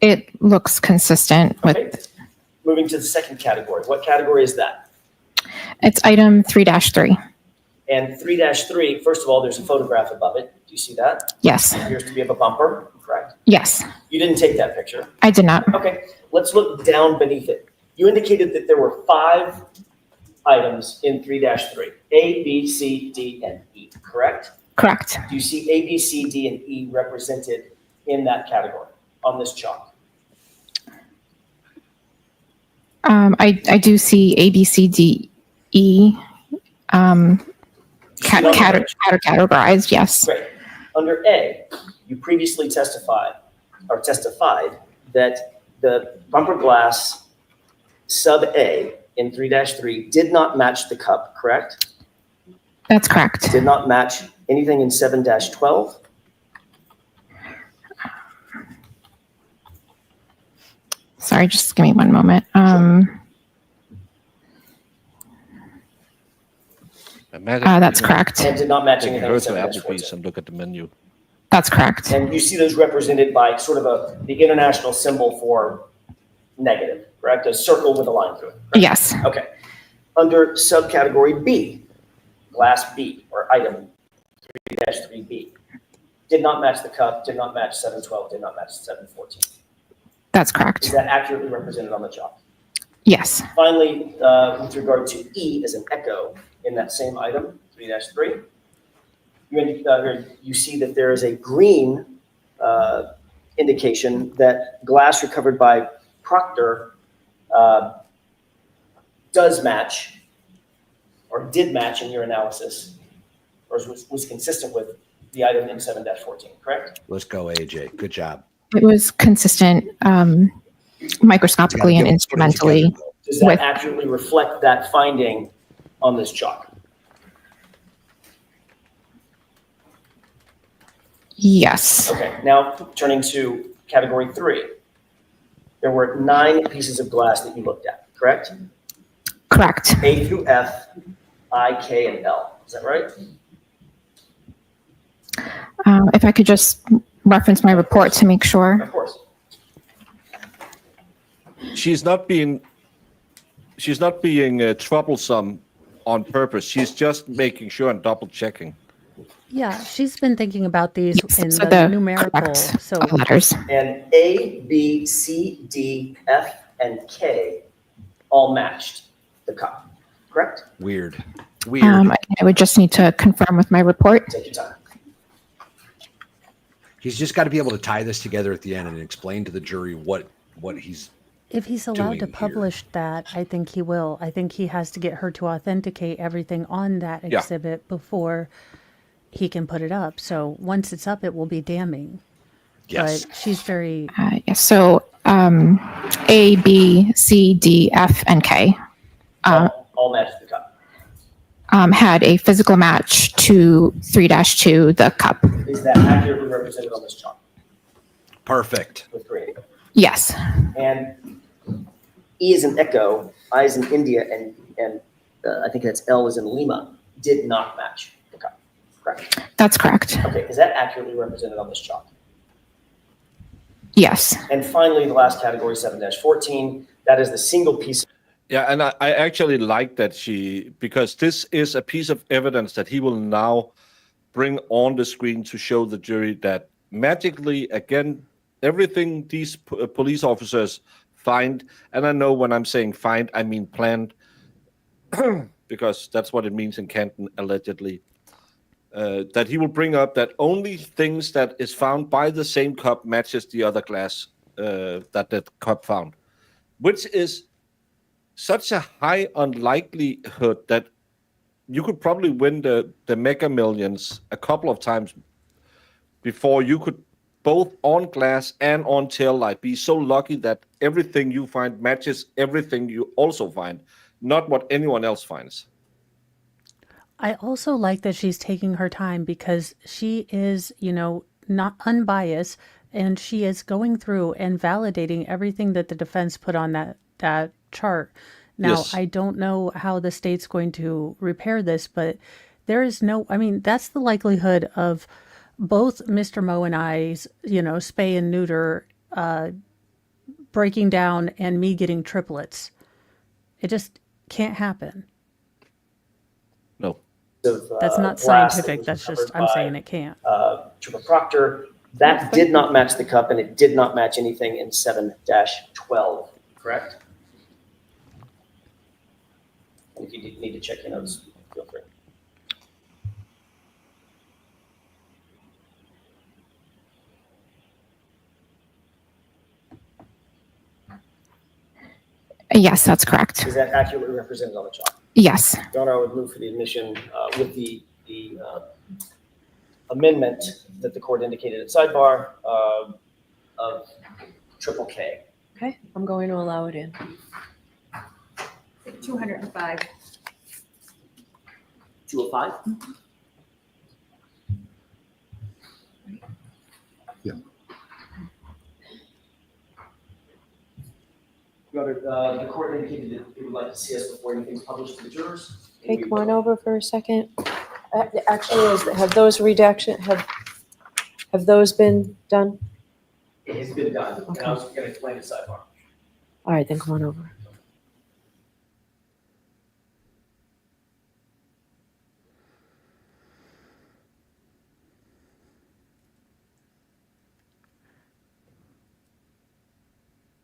It looks consistent with, Okay. Moving to the second category. What category is that? it's item 3-3. And 3-3, first of all, there's a photograph above it. Do you see that? Yes, It appears to be of a bumper, correct? yes, You didn't take that picture. I did not. Okay, let's look down beneath it. You indicated that there were 5 items in 3-3, A, B, C, D, and E, correct? Correct. Do you see A, B, C, D, and E represented in that category on this chart? I do see A, B, C, D, E categorized, yes. Great. Under A, you previously testified that the bumper glass sub A in 3-3 did not match the cup, correct? That's correct. Did not match anything in 7-12? Sorry, just give me one moment. That's correct. And did not match Take anything her in to 7-14? Applebee's and look at the menu. That's correct. And you see those represented by sort of the international symbol for negative, correct? A circle with a line through it. Correct? Yes. Okay. Under subcategory B, glass B, or item 3-3B, did not match the cup, did not match 7-12, did not match 7-14. That's correct. Is that accurately represented on the chart? Yes. Finally, with regard to E as an echo in that same item, 3-3, you see that there is a green indication that glass recovered by Proctor does match, or did match in your analysis, or was consistent with the item in 7-14, correct? Let's go, AJ. Good job. It was consistent microscopically and instrumentally. Does that accurately reflect that finding on this chart? Yes. Okay, now turning to category 3. There were 9 pieces of glass that you looked at, correct? Correct. A through F, I, K, and L. Is that right? If I could just reference my report to make sure. Of course. She's not being troublesome on purpose. She's just making sure and double checking. Yeah, she's been thinking about these in So the the numerical. correct So letters. And A, B, C, D, F, and K all matched the cup, correct? Weird. I would just need to confirm with my report. Take your time. He's just got to be able to tie this together at the end and explain to the jury what he's. if he's allowed to doing here. publish that, I think he will. I think he has to get her to authenticate everything on that Yeah. exhibit before he can put it up. So once it's up, it will be damning. Yes. But she's very, Yes. So A, B, C, D, F, and K All matched the cup. had a physical match to 3-2, the cup. Is that accurately represented on this chart Perfect. with green? Yes. And E is in Echo, I is in India, and I think that's L is in Lima, did not match the cup, correct? That's correct. Okay, is that accurately represented on this chart? Yes. And finally, the last category, 7-14, that is the single piece. Yeah, and I actually like that because this is a piece of evidence that he will now bring on the screen to show the jury that magically, again, everything these police officers find, and I know when I'm saying find, I mean planned, because that's what it means in Canton, allegedly, that he will bring up that only things that is found by the same cup matches the other glass that cup found, which is such a high unlikelihood that you could probably win the Mega Millions a couple of times before you could, both on glass and on tail light, be so lucky that everything you find matches everything you also find, not what anyone else finds. I also like that she's taking her time because she is, not unbiased, and she is going through and validating everything that the defense put on that chart. Now, Yes. I don't know how the state's going to repair this, but there is no, I mean, that's the likelihood of both Mr. Mo and I's, spay and neuter breaking down and me getting triplets. It just can't happen. No. That's not glass scientific. was That's just, recovered I'm by, saying it can't. Trooper Proctor. That did not match the cup, and it did not match anything in 7-12, correct? And if you need to check your notes, feel free. Yes, that's correct. Is that accurately represented on the chart? Yes. Your Honor, I would move for the admission with the amendment that the court indicated at sidebar of triple K. Okay, I'm going to allow it in. 205. 205? Your Honor, the court indicated that it would like to see us before anything's published to the jurors. Okay, come on over for a second. Actually, have those have those been done? It has been done, and Okay. I was going to explain at sidebar. All right, then come on over.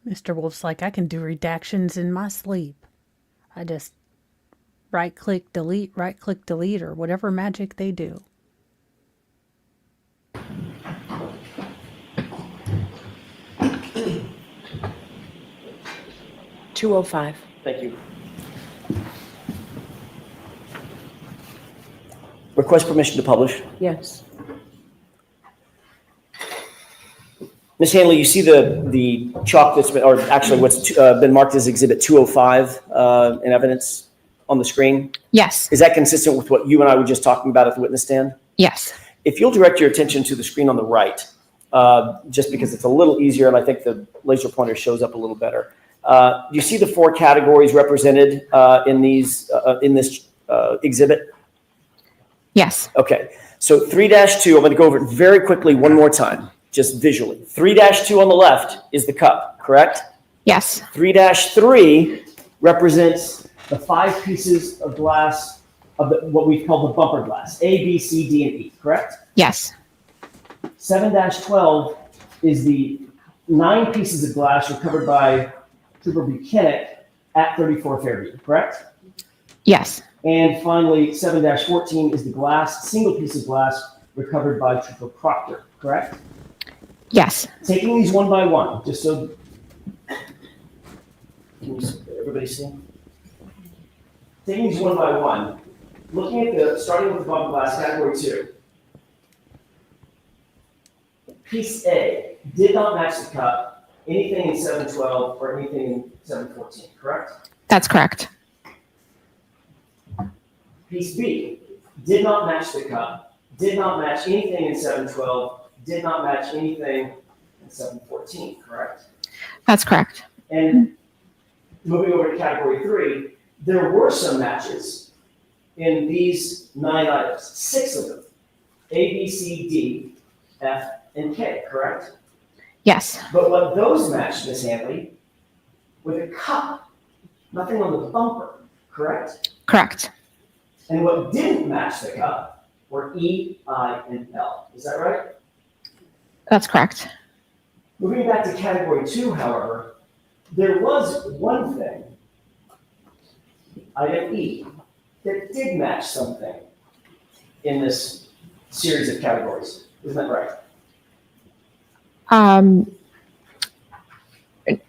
Mr. Wolf's like, I can do redactions in my sleep. I just right click delete, or whatever magic they do. $205. Thank you. Request permission to publish. Yes. Ms. Hanley, you see the chalk that's been, or actually what's been marked as Exhibit 205 in evidence on the screen? Yes. Is that consistent with what you and I were just talking about at the witness stand? Yes. If you'll direct your attention to the screen on the right, just because it's a little easier and I think the laser pointer shows up a little better. You see the 4 categories represented in this exhibit? Yes. Okay, so 3-2, I'm going to go over it very quickly one more time, just visually. 3-2 on the left is the cup, correct? Yes. 3-3 represents the 5 pieces of glass of what we've called the bumper glass, A, B, C, D, and E, correct? Yes. 7-12 is the 9 pieces of glass recovered by Trooper Buchanan at 34 Fairview, correct? Yes. And finally, 7-14 is the single piece of glass recovered by Trooper Proctor, correct? Yes. Taking these one by one, just so everybody see? Taking these one by one, looking at starting with the bumper glass, category 2. Piece A did not match the cup, anything in 7-12 or anything in 7-14, correct? That's correct. Piece B did not match the cup, did not match anything in 7-12, did not match anything in 7-14, correct? That's correct. And moving over to category 3, there were some matches in these 9 items, 6 of them, A, B, C, D, F, and K, correct? Yes. But what those matched, Ms. Hanley, were the cup, nothing on the bumper, correct? Correct. And what didn't match the cup were E, I, and L. Is that right? That's correct. Moving back to category 2, however, there was one thing, item E, that did match something in this series of categories. Isn't that right?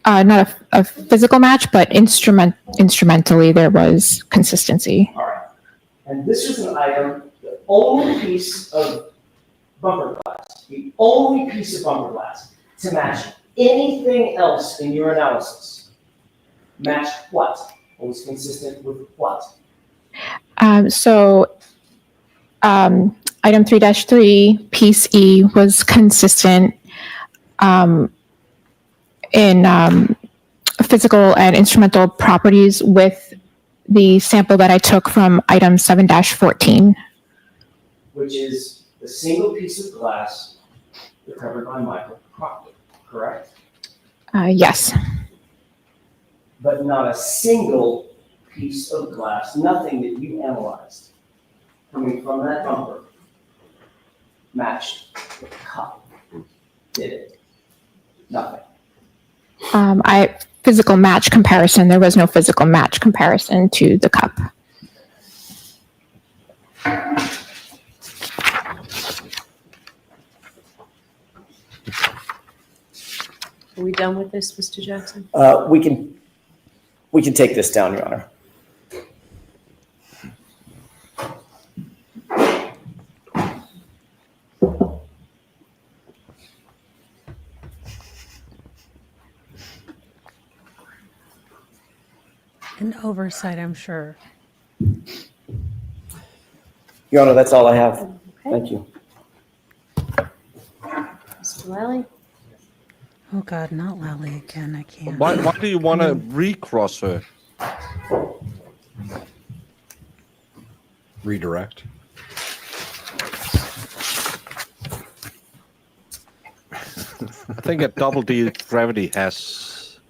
Not a physical match, but instrumentally there was consistency. All right. And this was an item, the only piece of bumper glass, the only piece of bumper glass to match anything else in your analysis. Matched what? Or was consistent with what? So Item 3-3, piece E was consistent in physical and instrumental properties with the sample that I took from item 7-14. Which is the single piece of glass recovered by Michael Proctor, correct? Yes. But not a single piece of glass, nothing that you analyzed coming from that bumper matched the cup, did it? Nothing. Physical match comparison, there was no physical match comparison to the cup. Are we done with this, Mr. Jackson? We can take this down, Your Honor. An oversight, I'm sure. Your Honor, that's all I have. Thank you. Mr. Lally? Oh God, not Lally again. I can't. Why do you want to recross her? Redirect. I think a double D gravity has.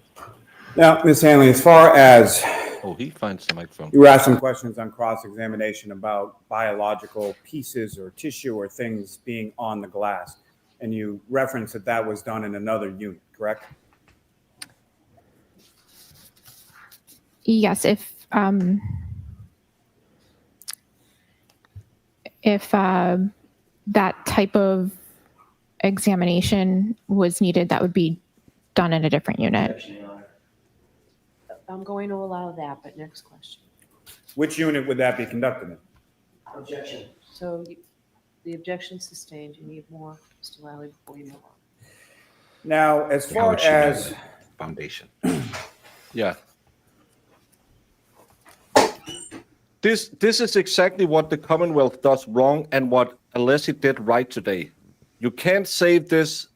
Now, Ms. Hanley, as far as Oh, he finds the microphone. you were asked some questions on cross-examination about biological pieces or tissue or things being on the glass, and you referenced that that was done in another unit, correct? Yes, if that type of examination was needed, that would be done in a different unit. Objection, Your Honor. I'm going to allow that, but next question. Which unit would that be conducted in? Objection. So the objection sustained. You need more, Mr. Lally, before you move on. Now, as How far would she know as the foundation? Yeah. This is exactly what the Commonwealth does wrong and what Alessi did right today. You can't save this.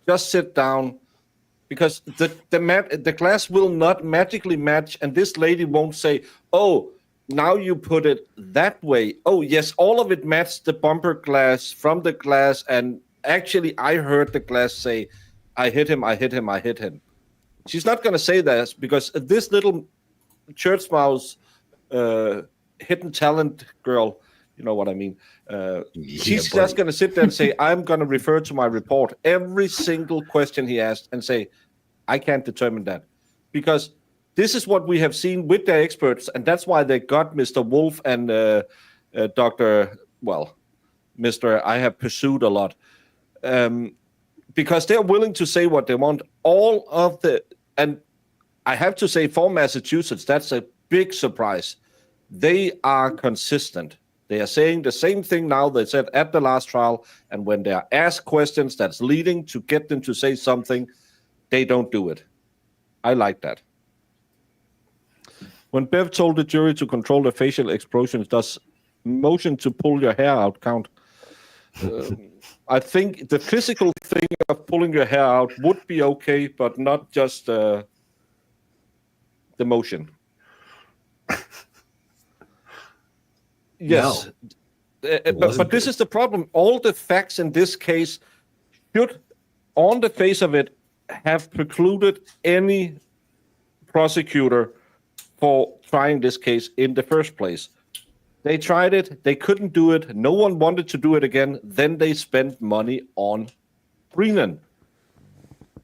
Just sit down, because the glass will not magically match, and this lady won't say, "Oh, now you put it that way. Oh, yes, all of it matched the bumper glass from the glass, and actually, I heard the glass say, I hit him, I hit him, I hit him." She's not going to say that, because this little church mouse hidden talent girl, you know what I mean, she's just going to sit there and say, I'm going to refer to my report every single question he asked and say, I can't determine that. Because this is what we have seen with their experts, and that's why they got Mr. Wolf and Dr. Well, Mr. I have pursued a lot. Because they're willing to say what they want. All of the, and I have to say for Massachusetts, that's a big surprise. They are consistent. They are saying the same thing now they said at the last trial, and when they are asked questions that's leading to get them to say something, they don't do it. I like that. When Bev told the jury to control the facial expressions, does motion to pull your hair out count? I think the physical thing of pulling your hair out would be okay, but not just the motion. Yes. No. But this is the problem. All the facts in this case should, on the face of it, have precluded any prosecutor for trying this case in the first place. They tried it. They couldn't do it. No one wanted to do it again. Then they spent money on Brennan.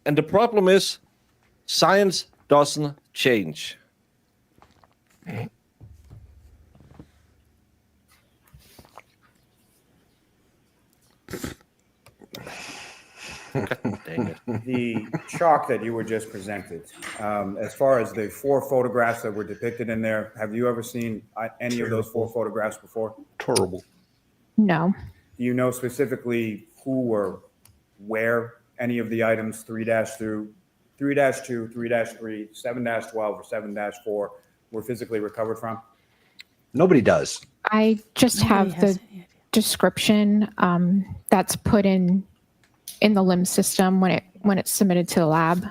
And the problem is, science doesn't change. Dang it. the chalk that you were just presented, as far as the 4 photographs that were depicted in there, have you ever seen any of those 4 photographs before? Terrible. No. Do you know specifically who or where any of the items 3-2, 3-3, 7-12, or 7-4 were physically recovered from? Nobody does. I just Nobody have has the any idea. description that's put in the limb system when it's submitted to the lab.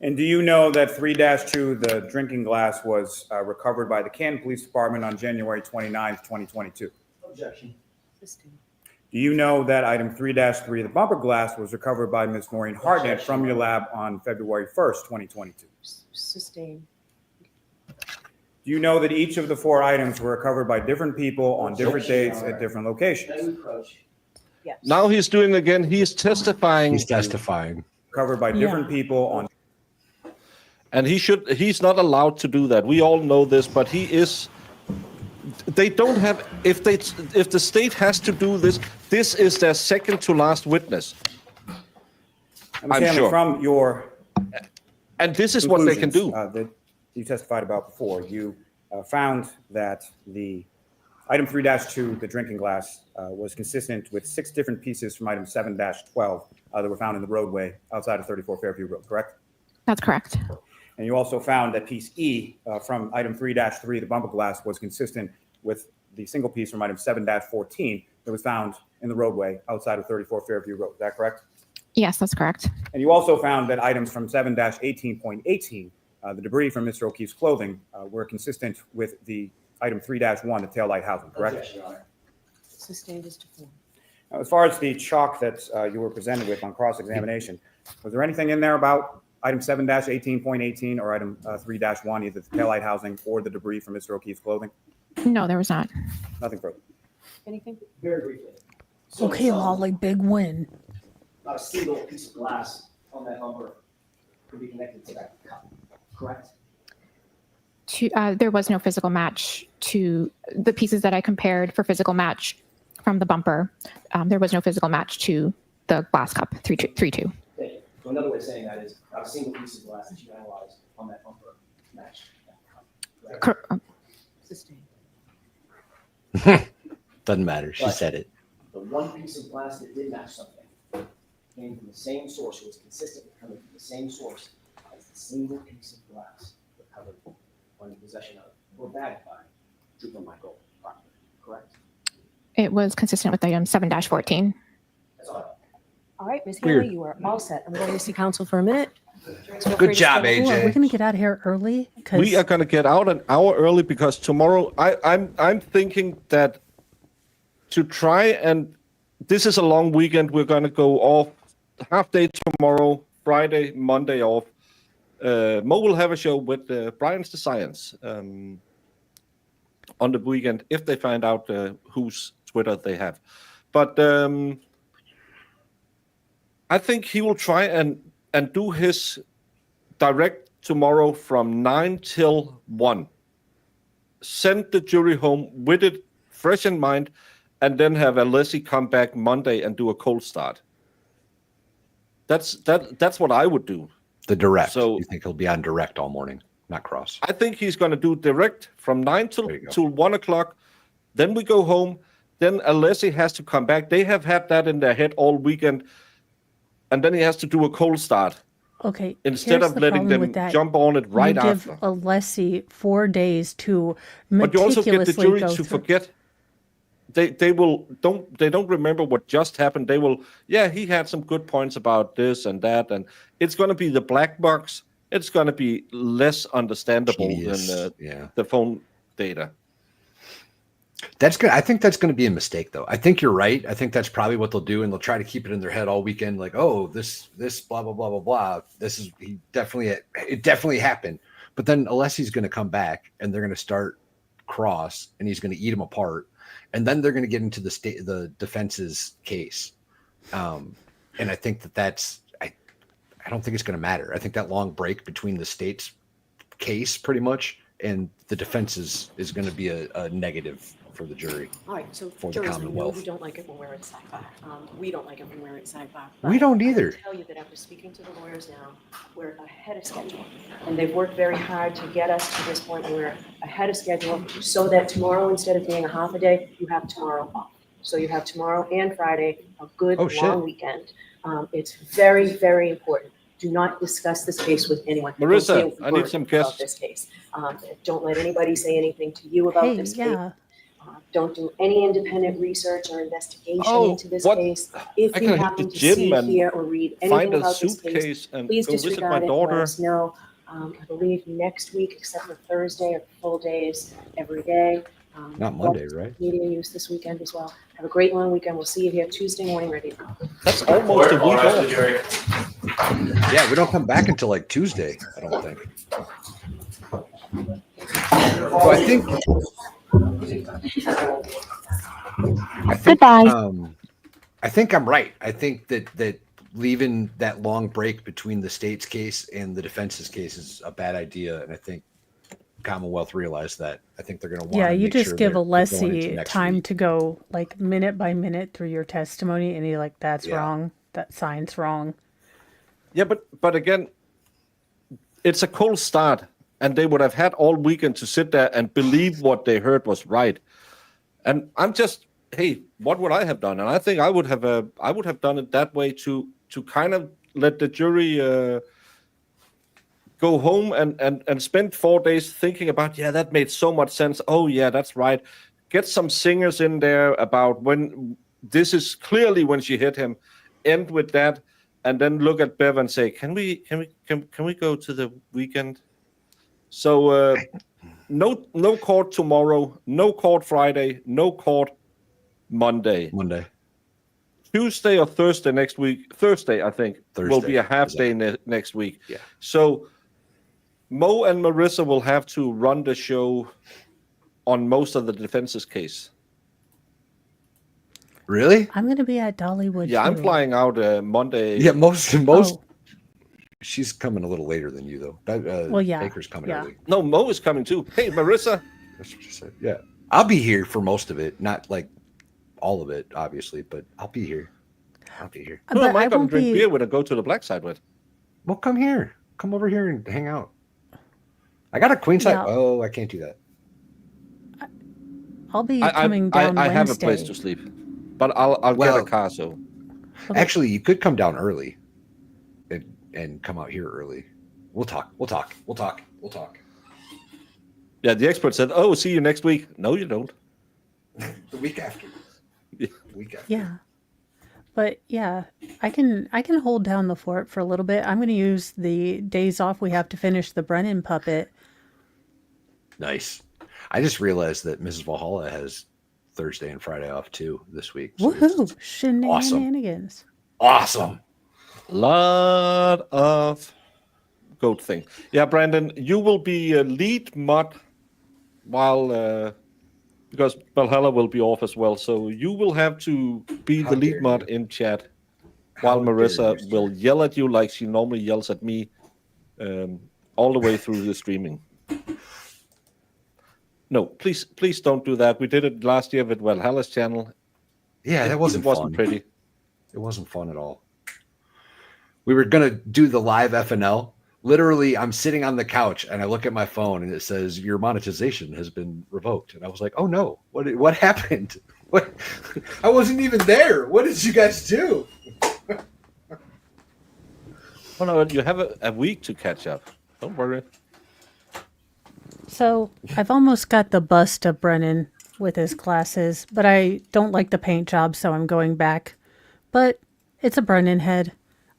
And do you know that 3-2, the drinking glass, was recovered by the Canton Police Department on January 29th, 2022? Objection. Do you know that item 3-3, the bumper glass, was recovered by Ms. Maureen Hartnett from your lab on February 1st, 2022? Sustained. Do you know that each of the 4 items were recovered by different people on different dates at different locations? Yes. Now he's doing again. He's testifying. He's testifying. Covered by different people on. And he's not allowed to do that. We all know this, but he is. They don't have, if the state has to do this, this is their second to last witness. I'm sure. From your. And this is what they can do. That you testified about before, you found that the item 3-2, the drinking glass, was consistent with 6 different pieces from item 7-12 that were found in the roadway outside of 34 Fairview Road, correct? That's correct. And you also found that piece E from item 3-3, the bumper glass, was consistent with the single piece from item 7-14 that was found in the roadway outside of 34 Fairview Road. Is that correct? Yes, that's correct. And you also found that items from 7-18.18, the debris from Mr. O'Keefe's clothing, were consistent with the item 3-1, the taillight housing, correct? Objection, Your Honor. Sustained as to form. Now, as far as the chalk that you were presented with on cross-examination, was there anything in there about item 7-18.18 or item 3-1, either the taillight housing or the debris from Mr. O'Keefe's clothing? No, there was not. Nothing further. Anything? Very briefly. Okay, Lolly, big win. Not a single piece of glass on that bumper could be connected to that cup, correct? There was no physical match to the pieces that I compared for physical match from the bumper. There was no physical match to the glass cup 3-2. Thank you. So another way of saying that is not a single piece of glass that you analyzed on that bumper matched that cup, correct? Sustained. Doesn't matter. She But said it. the one piece of glass that did match something came from the same source. It was consistent with coming from the same source as the single piece of glass recovered on the possession of or bagged by Trooper Michael Proctor, correct? It was consistent with item 7-14. That's all. All right, Ms. Weird. Haley, you are all set. I'm going to see counsel for a minute. Feel free Good to job, step Ooh, are we AJ. going to get out of here early? 'Cause We are going to get out an hour early because tomorrow I'm thinking that to try and this is a long weekend. We're going to go off half day tomorrow, Friday, Monday off. Mo will have a show with Brian's the Science on the weekend if they find out whose Twitter they have. But I think he will try and do his direct tomorrow from 9 till 1. Send the jury home with it fresh in mind, and then have Alessi come back Monday and do a cold start. That's what I would do. The direct. So- You think he'll be on direct all morning, not cross? I think he's going to do direct from 9 There you go. till 1 o'clock. Then we go home. Then Alessi has to come back. They have had that in their head all weekend. And then he has to do a cold start Okay, instead here's of the letting problem them with that. jump on it right you give after. Alessi 4 days to But you also get the meticulously jury go to through. forget. They don't remember what just happened. They will, yeah, he had some good points about this and that, and it's going to be the black box. It's going to be less understandable Tedious, than yeah. the phone data. That's good. I think that's going to be a mistake, though. I think you're right. I think that's probably what they'll do, and they'll try to keep it in their head all weekend, like, oh, this blah blah blah blah blah. It definitely happened. But then Alessi's going to come back, and they're going to start cross, and he's going to eat them apart, and then they're going to get into the defense's case. And I think that's I don't think it's going to matter. I think that long break between the state's case, pretty much, and the defense is going to be a negative for the jury. All right, so For the jurors, I know Commonwealth. you don't like it when we're in sidebar. We don't like it when we're in sidebar. We but don't I can either. tell you that after speaking to the lawyers now, we're ahead of schedule. And they've worked very hard to get us to this point where we're ahead of schedule so that tomorrow, instead of being a half a day, you have tomorrow off. So you have tomorrow and Friday, a good Oh, shit. long weekend. It's very, very important. Do not discuss this case with anyone. Don't Marissa, say a I need word some about guests. this case. Don't let anybody say anything to you about Hey, this case. yeah. Don't do any independent research or investigation Oh, into this what? case. If I you gotta hit happen the to gym see, and hear, or read find anything a about this case, suitcase and please go visit my disregard it and let daughter. us know. I believe next week, except for Thursday, are full days every day. Not Monday, right? Media use this weekend as well. Have a great long weekend. We'll see you here Tuesday morning, ready to go. That's almost a week off. Yeah, we don't come back until like Tuesday, I don't think. So I think I'm right. I think that leaving that long break between the state's case and the defense's case is a bad idea, and I think Commonwealth realized that. I think they're going to want Yeah, to you make just sure give they're going into Alessi next time week. to go like minute by minute through your testimony, and you're like, "That's Yeah. wrong. That sign's wrong." Yeah, but again, it's a cold start, and they would have had all weekend to sit there and believe what they heard was right. And I'm just, hey, what would I have done? And I think I would have done it that way to kind of let the jury go home and spend 4 days thinking about, yeah, that made so much sense. Oh yeah, that's right. Get some singers in there about when this is clearly when she hit him. End with that, and then look at Bev and say, can we go to the weekend? So no court tomorrow, no court Friday, no court Monday. Tuesday or Thursday next week. Thursday, I think, will be a half day next week. Yeah. So Mo and Marissa will have to run the show on most of the defense's case. Really? I'm going to be at Dollywood. Yeah, I'm too. flying out Monday. Yeah, most. Oh. She's coming a little later than you, though. Well, yeah, Baker's coming yeah. early. No, Mo is coming too. Hey, Marissa. That's what she said. Yeah, I'll be here for most of it, not like all of it, obviously, but I'll be here. Who am I going to drink beer with and go to the black side with? Well, come here. Come over here and hang out. I got a queen side. Yeah. Oh, I can't do that. I'll be coming down I Wednesday. have a place to sleep, but I'll get a car. So Okay. Actually, you could come down early and come out here early. We'll talk. yeah, the expert said, "Oh, see you next week." No, you don't. The week after. Yeah. Yeah. But yeah, I can hold down the fort for a little bit. I'm going to use the days off we have to finish the Brennan puppet. Nice. I just realized that Mrs. Valhalla has Thursday and Friday off too this week. So Woohoo! Shenanigans. Awesome. Lot of goat thing. Yeah, Brandon, you will be lead mod while because Valhalla will be off as well. So you will have to be the lead mod in chat while Marissa will yell at you like she normally yells at me all the way through the streaming. No, please don't do that. We did it last year with Valhalla's channel. Yeah, that wasn't fun. Pretty. It wasn't fun at all. We were gonna do the live FNL. Literally, I'm sitting on the couch and I look at my phone and it says your monetization has been revoked. And I was like, oh no, what happened? What? I wasn't even there. What did you guys do? Oh no, you have a week to catch up. Don't worry. So I've almost got the bust of Brennan with his glasses, but I don't like the paint job, so I'm going back. But it's a Brennan head.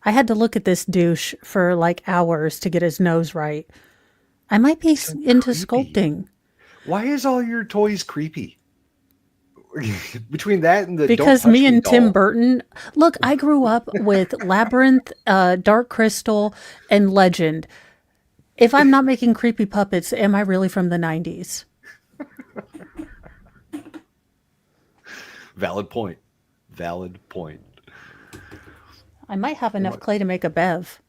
I had to look at this douche for like hours to get his nose right. I might be into sculpting. Why is all your toys creepy? Between that and the Because Don't Touch me and doll. Tim Burton, look, I grew up with Labyrinth, Dark Crystal, and Legend. If I'm not making creepy puppets, am I really from the 90s? Valid point. I might have enough clay to make a Bev.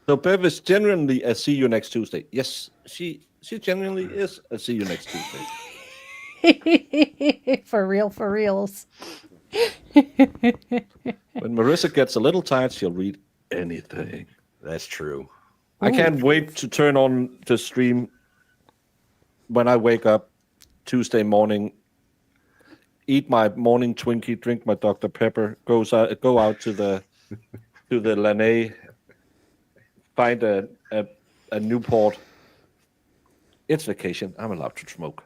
So Bev is genuinely a see you next Tuesday. Yes, she genuinely is a see you next Tuesday. For reals. When Marissa gets a little tired, she'll read anything. That's true. I can't wait to turn on the stream when I wake up Tuesday morning, eat my morning Twinkie, drink my Dr. Pepper, go out to the Lanai, find a Newport. It's vacation. I'm allowed to smoke.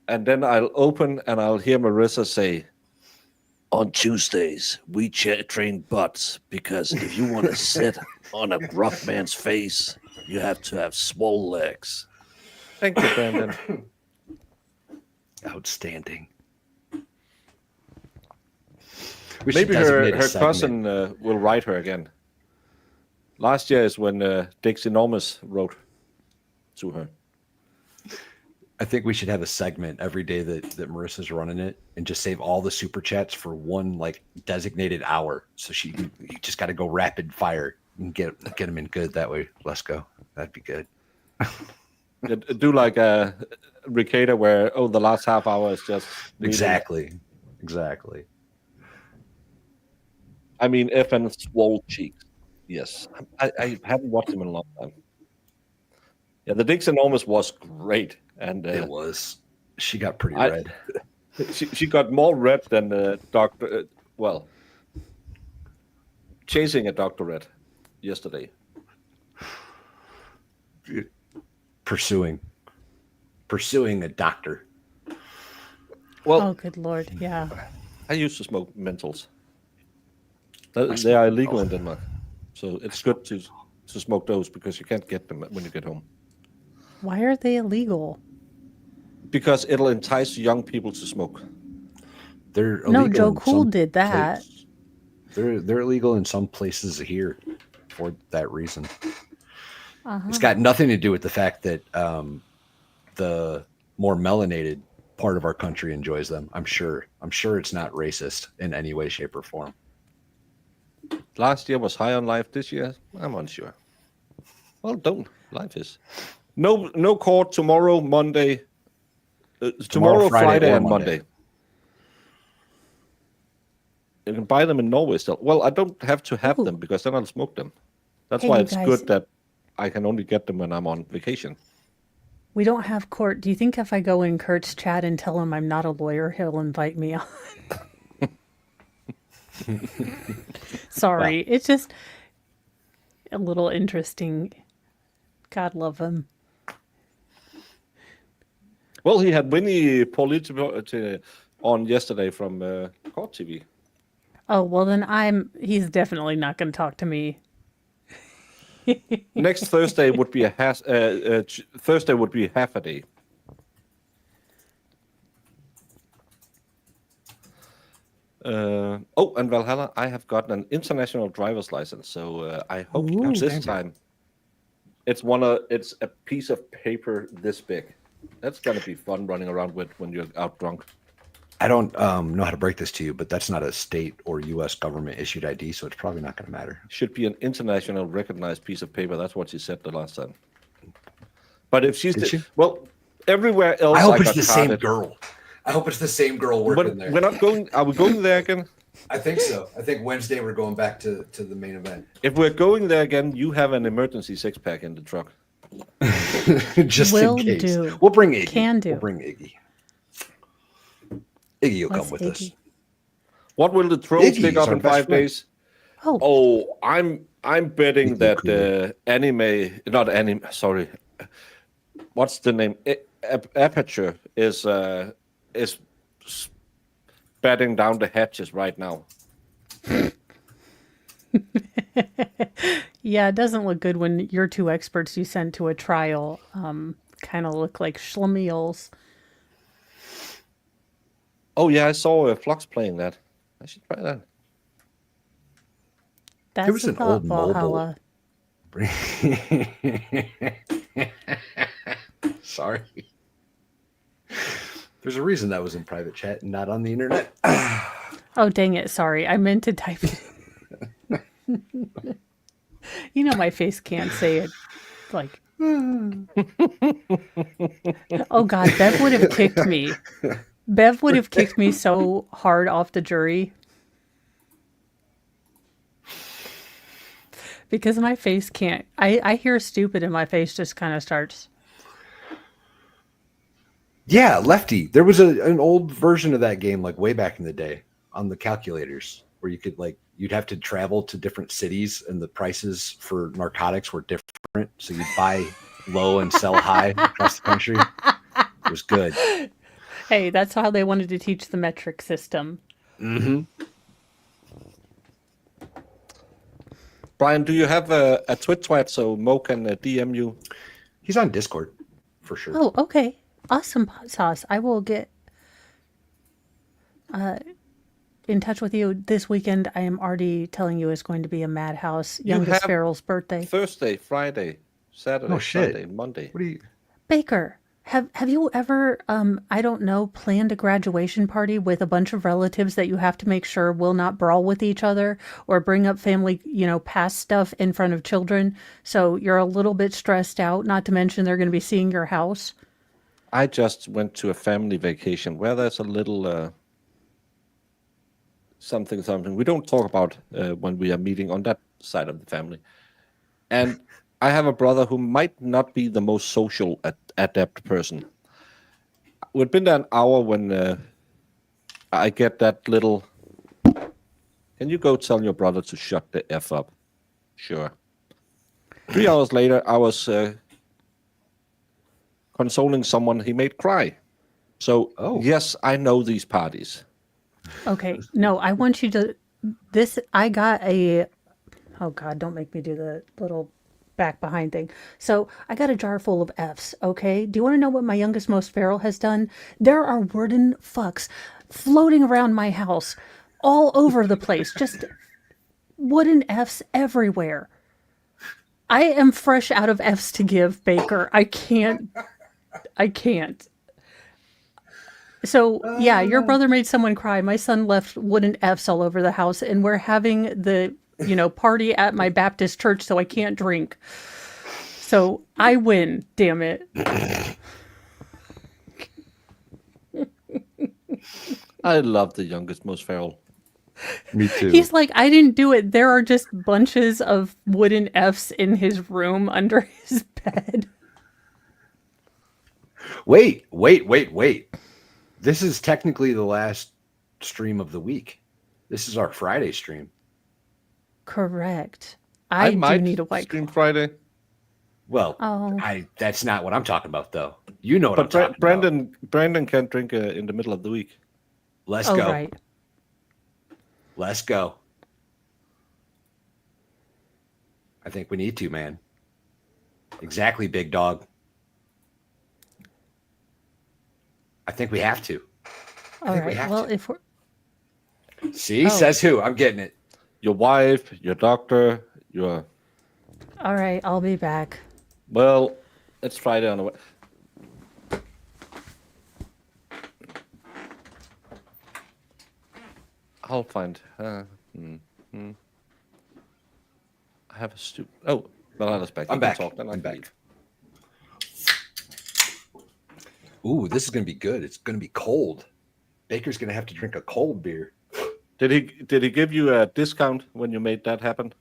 and then I'll open and I'll hear Marissa say, "On Tuesdays, we train butts because if you want to sit on a rough man's face, you have to have swole legs." Thank you, Brandon. Outstanding. Maybe her cousin will write her again. Last year is when Dick's Enormous wrote to her. I think we should have a segment every day that Marissa's running it and just save all the super chats for one like designated hour. So you just got to go rapid fire and get them in good that way. Let's go. That'd be good. Do like a Ricada where the last half hour is just exactly. I mean, and swole cheeks. Yes, I haven't watched him in a long time. Yeah, the Dick's Enormous was great, and it was. She got pretty red. She got more red than the Doctor. Chasing a Dr. Red yesterday. Pursuing a doctor. Well, oh, good Lord, yeah. I used to smoke menthols. They are illegal in Denmark, so it's good to smoke those because you can't get them when you get home. Why are they illegal? Because it'll entice young people to smoke. They're illegal. No, Joe Cool did that. They're illegal in some places here for that reason. Uh-huh. It's got nothing to do with the fact that the more melanated part of our country enjoys them. I'm sure it's not racist in any way, shape, or form. Last year was high on life. This year, I'm unsure. Well, don't. Life is. No court tomorrow, Monday. Tomorrow, Friday, and Monday. You can buy them in Norway still. Well, I don't have to have them because then I'll smoke them. That's why it's good that I can only get them when I'm on vacation. We don't have court. Do you think if I go in Kurt's chat and tell him I'm not a lawyer, he'll invite me on? Sorry, it's just a little interesting. God love him. Well, he had Winnie Paulette on yesterday from Court TV. Oh, well then he's definitely not going to talk to me. Next Thursday would be Thursday would be half a day. And Valhalla, I have gotten an international driver's license, so I hope this time it's a piece of paper this big. That's gonna be fun running around with when you're out drunk. I don't know how to break this to you, but that's not a state or U.S. government issued ID, so it's probably not going to matter. Should be an international recognized piece of paper. That's what she said the last time. But if well, everywhere else, I hope it's the same girl. I hope it's the same girl working there. We're not going. Are we going there again? I think so. I think Wednesday we're going back to the main event. If we're going there again, you have an emergency 6-pack in the truck. Just in case. Do. We'll bring Iggy. Can do. We'll bring Iggy. Iggy will come with us. What will the trolls pick up in 5 days? Oh, I'm betting that not anime. Sorry, what's the name? Aperture is batting down the hatches right now. Yeah, it doesn't look good when your two experts you sent to a trial kind of look like schlemiels. Oh yeah, I saw Flux playing that. I should try that. That's there was an old mobile. Sorry. There's a reason that was in private chat and not on the internet. Oh, dang it. Sorry. I meant to type it. You know, my face can't say it. Like, oh God, Bev would have kicked me. Bev would have kicked me so hard off the jury. Because my face can't. I hear stupid and my face just kind of starts. Yeah, Lefty. There was an old version of that game, like way back in the day, on the calculators, where you could you'd have to travel to different cities, and the prices for narcotics were different. So you'd buy low and sell high across the country. It was good. Hey, that's how they wanted to teach the metric system. Mm-hmm. Brian, do you have a twit so Mo can DM you? He's on Discord, for sure. Oh, okay. Awesome, Sauce. I will get in touch with you this weekend. I am already telling you it's going to be a madhouse. Youngest have Farrell's birthday. Thursday, Friday, Saturday, Oh, shit. Sunday, Monday. What do you? Baker, have you ever, I don't know, planned a graduation party with a bunch of relatives that you have to make sure will not brawl with each other or bring up family, past stuff in front of children? So you're a little bit stressed out, not to mention they're going to be seeing your house. I just went to a family vacation where there's a little something we don't talk about when we are meeting on that side of the family. And I have a brother who might not be the most social adept person. We've been there an hour when I get that little, can you go tell your brother to shut the F up? Sure. 3 hours later, I was consoling someone he made cry. So, yes, I know these parties. Okay. No, I want you to, I got oh God, don't make me do the little back behind thing. So I got a jar full of F's, okay? Do you want to know what my youngest most feral has done? There are wooden fucks floating around my house all over the place. Just wooden F's everywhere. I am fresh out of F's to give, Baker. I can't. So, yeah, your brother made someone cry. My son left wooden F's all over the house, and we're having the, party at my Baptist church, so I can't drink. So I win, damn it. I love the youngest, most feral. Me too. He's like, I didn't do it. There are just bunches of wooden F's in his room under his bed. Wait. This is technically the last stream of the week. This is our Friday stream. Correct. I do might need a white stream Friday. Well, Oh. that's not what I'm talking about, though. You know what I'm But talking about. Brandon can't drink in the middle of the week. Let's Oh, go. right. Let's go. I think we need to, man. Exactly, big dog. I think we have to. All think we right. have Well, to. if we're See, says who? I'm getting it. Your wife, your doctor, your... all right, I'll be back. Well, it's Friday on the way. I'll find... I have a stupid... Oh, Valada's back. I'm You can back. Talk, then I I'm can back. leave. Ooh, this is going to be good. It's going to be cold. Baker's going to have to drink a cold beer. Did he give you a discount when you made that happen?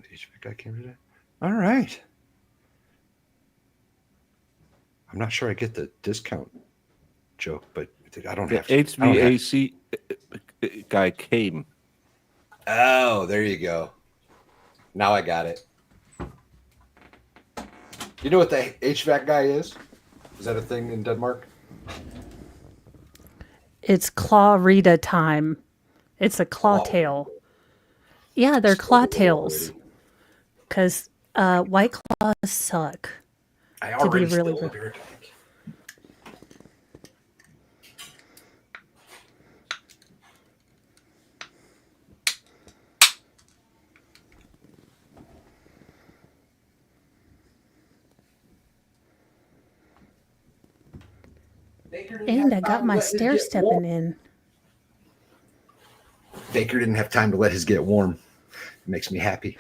The HVAC guy came today. All right. I'm not sure I get the discount joke, but I don't The have to. I don't have- HVAC guy came. Oh, there you go. Now I got it. You know what the HVAC guy is? Is that a thing in Denmark? It's claw Rita time. It's a claw tail. Yeah, they're claw tails. Because white claws suck. I To be already really spilled a real. beer tank. And I got my stair stepping in. Baker didn't have time to let his get warm. It makes me happy.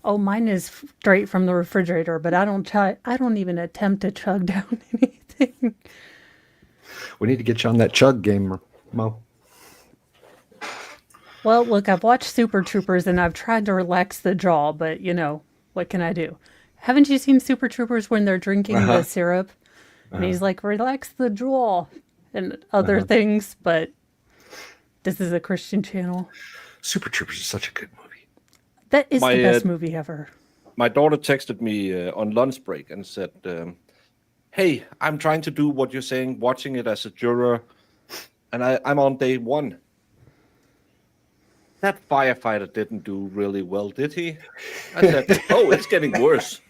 Oh, mine is straight from the refrigerator, but I don't even attempt to chug down anything. We need to get you on that chug game, Mo. Well, look, I've watched Super Troopers and I've tried to relax the jaw, but what can I do? Haven't you seen Super Troopers when they're drinking the syrup? And he's like, relax the jaw and other things, but this is a Christian channel. Super Troopers is such a good movie. That is My, the best movie ever. My daughter texted me on lunch break and said, hey, I'm trying to do what you're saying, watching it as a juror, and I'm on day 1. That firefighter didn't do really well, did he? I said, oh, it's getting worse.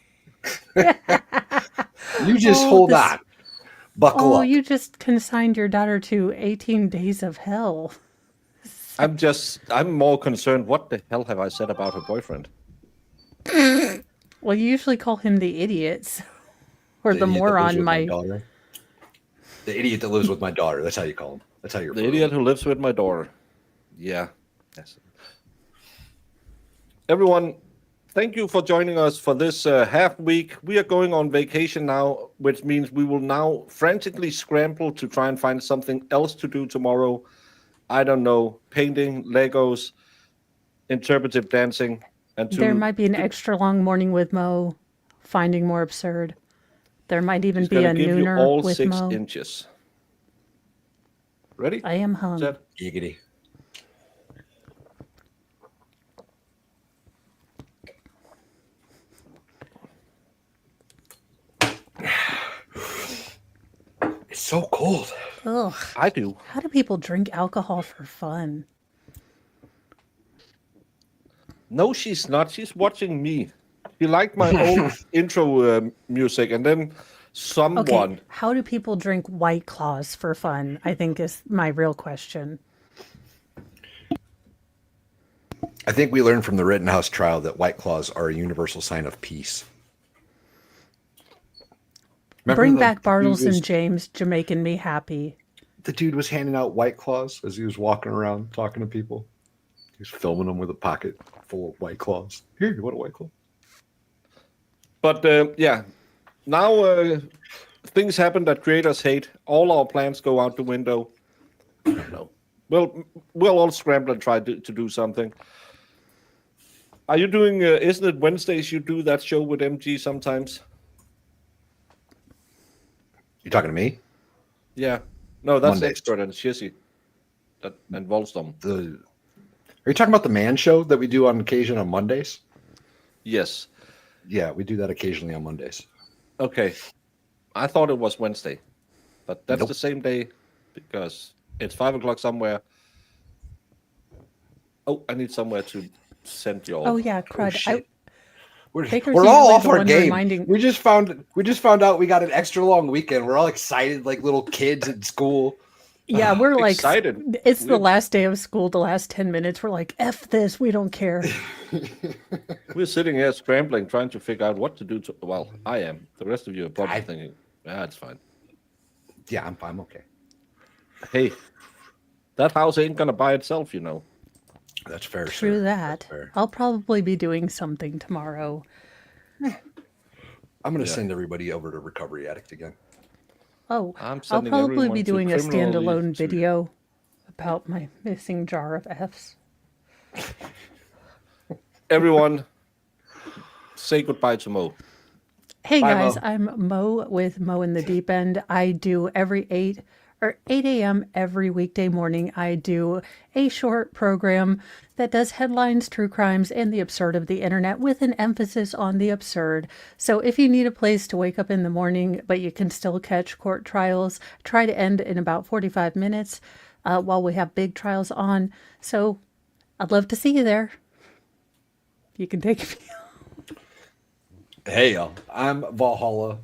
You just Oh, hold this- on. Buckle up. you just consigned your daughter to 18 days of hell. I'm more concerned, what the hell have I said about her boyfriend? Well, you usually call him the idiot, or the idiot that lives moron. with My daughter. The idiot that lives with my daughter. That's how you call him. That's how you're. The idiot who lives with my daughter. Yeah. Yes. Everyone, thank you for joining us for this half week. We are going on vacation now, which means we will now frantically scramble to try and find something else to do tomorrow. I don't know, painting, Legos, interpretive dancing, and there might be an extra long morning with Mo, finding more absurd. There might even She's be a gonna give you nooner all with 6 Mo. inches. Ready? I am hung. Set. Giggity. It's so cold. Ugh. I do. How do people drink alcohol for fun? No, she's not. She's watching me. She liked my old intro music, and then someone. Okay, how do people drink White Claws for fun? I think is my real question. I think we learned from the Rittenhouse trial that White Claws are a universal sign of peace. Bring back the dude Bartles was- and James, Jamaican me happy. The dude was handing out White Claws as he was walking around talking to people. He was filming them with a pocket full of White Claws. Here, you want a White Claw? But yeah, now things happen that creators hate. All our plans go out the window. I don't know. We'll all scramble and try to do something. Are you doing? Isn't it Wednesdays you do that show with MG sometimes? You talking to me? Yeah. No, that's Mondays. Expert and Shizzy. That involves them. Are you talking about the man show that we do on occasion on Mondays? Yes. Yeah, we do that occasionally on Mondays. Okay. I thought it was Wednesday, but that's Nope. the same day because it's 5:00 somewhere. Oh, I need somewhere to send you all. Oh yeah, crud. shit. We're Baker's all usually off the our one game. reminding- We just found out we got an extra long weekend. We're all excited like little kids at school. Yeah, we're like excited. It's the We're- last day of school. The last 10 minutes, we're like, "F this, we don't care." We're sitting here scrambling, trying to figure out what to do. Well, I am. The rest of you are probably thinking, "Yeah, it's fine." Yeah, I'm okay. Hey, that house ain't gonna buy itself, you know. That's fair. True sir. that. That's fair. I'll probably be doing something tomorrow. I'm gonna send everybody over to Recovery Addict again. Oh, I'm I'll sending probably everyone be to doing a criminal standalone leave too. video about my missing jar of Fs. Everyone, say goodbye to Mo. Hey Bye, guys, Mo. I'm Mo with Mo in the Deep End. I do every 8 a.m. every weekday morning. I do a short program that does headlines, true crimes, and the absurd of the internet with an emphasis on the absurd. So if you need a place to wake up in the morning, but you can still catch court trials, try to end in about 45 minutes while we have big trials on. So I'd love to see you there. You can take me. Hey y'all, I'm Valhalla.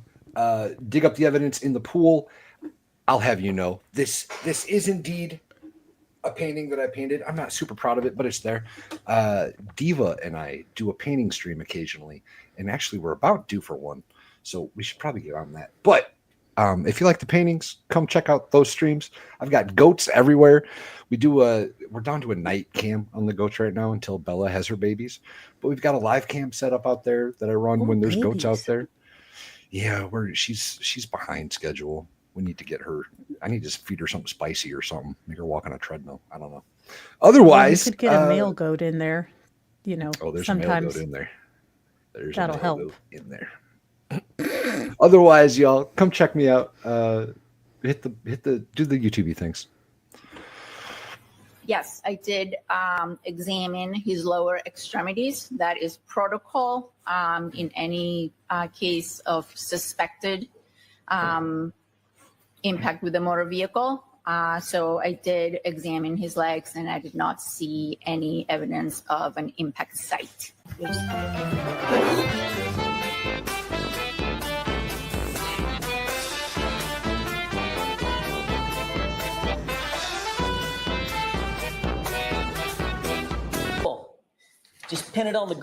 Dig up the evidence in the pool. I'll have you know, this is indeed a painting that I painted. I'm not super proud of it, but it's there. Diva and I do a painting stream occasionally, and actually we're about due for one, so we should probably get on that. But if you like the paintings, come check out those streams. I've got goats everywhere. We're down to a night cam on the goats right now until Bella has her babies, but we've got a live cam set up out there that I run when there's goats out babies. there. Yeah, she's behind schedule. We need to get her. I need to feed her something spicy or something. Make her walk on a treadmill. I don't know. Otherwise, You could get a male goat in there. You know, oh, there's sometimes a male goat in there. There's that'll a male help. goat in there. Otherwise, y'all come check me out. Do the YouTube things. Yes, I did examine his lower extremities. That is protocol in any case of suspected impact with the motor vehicle. So I did examine his legs and I did not see any evidence of an impact site. Just pin it on the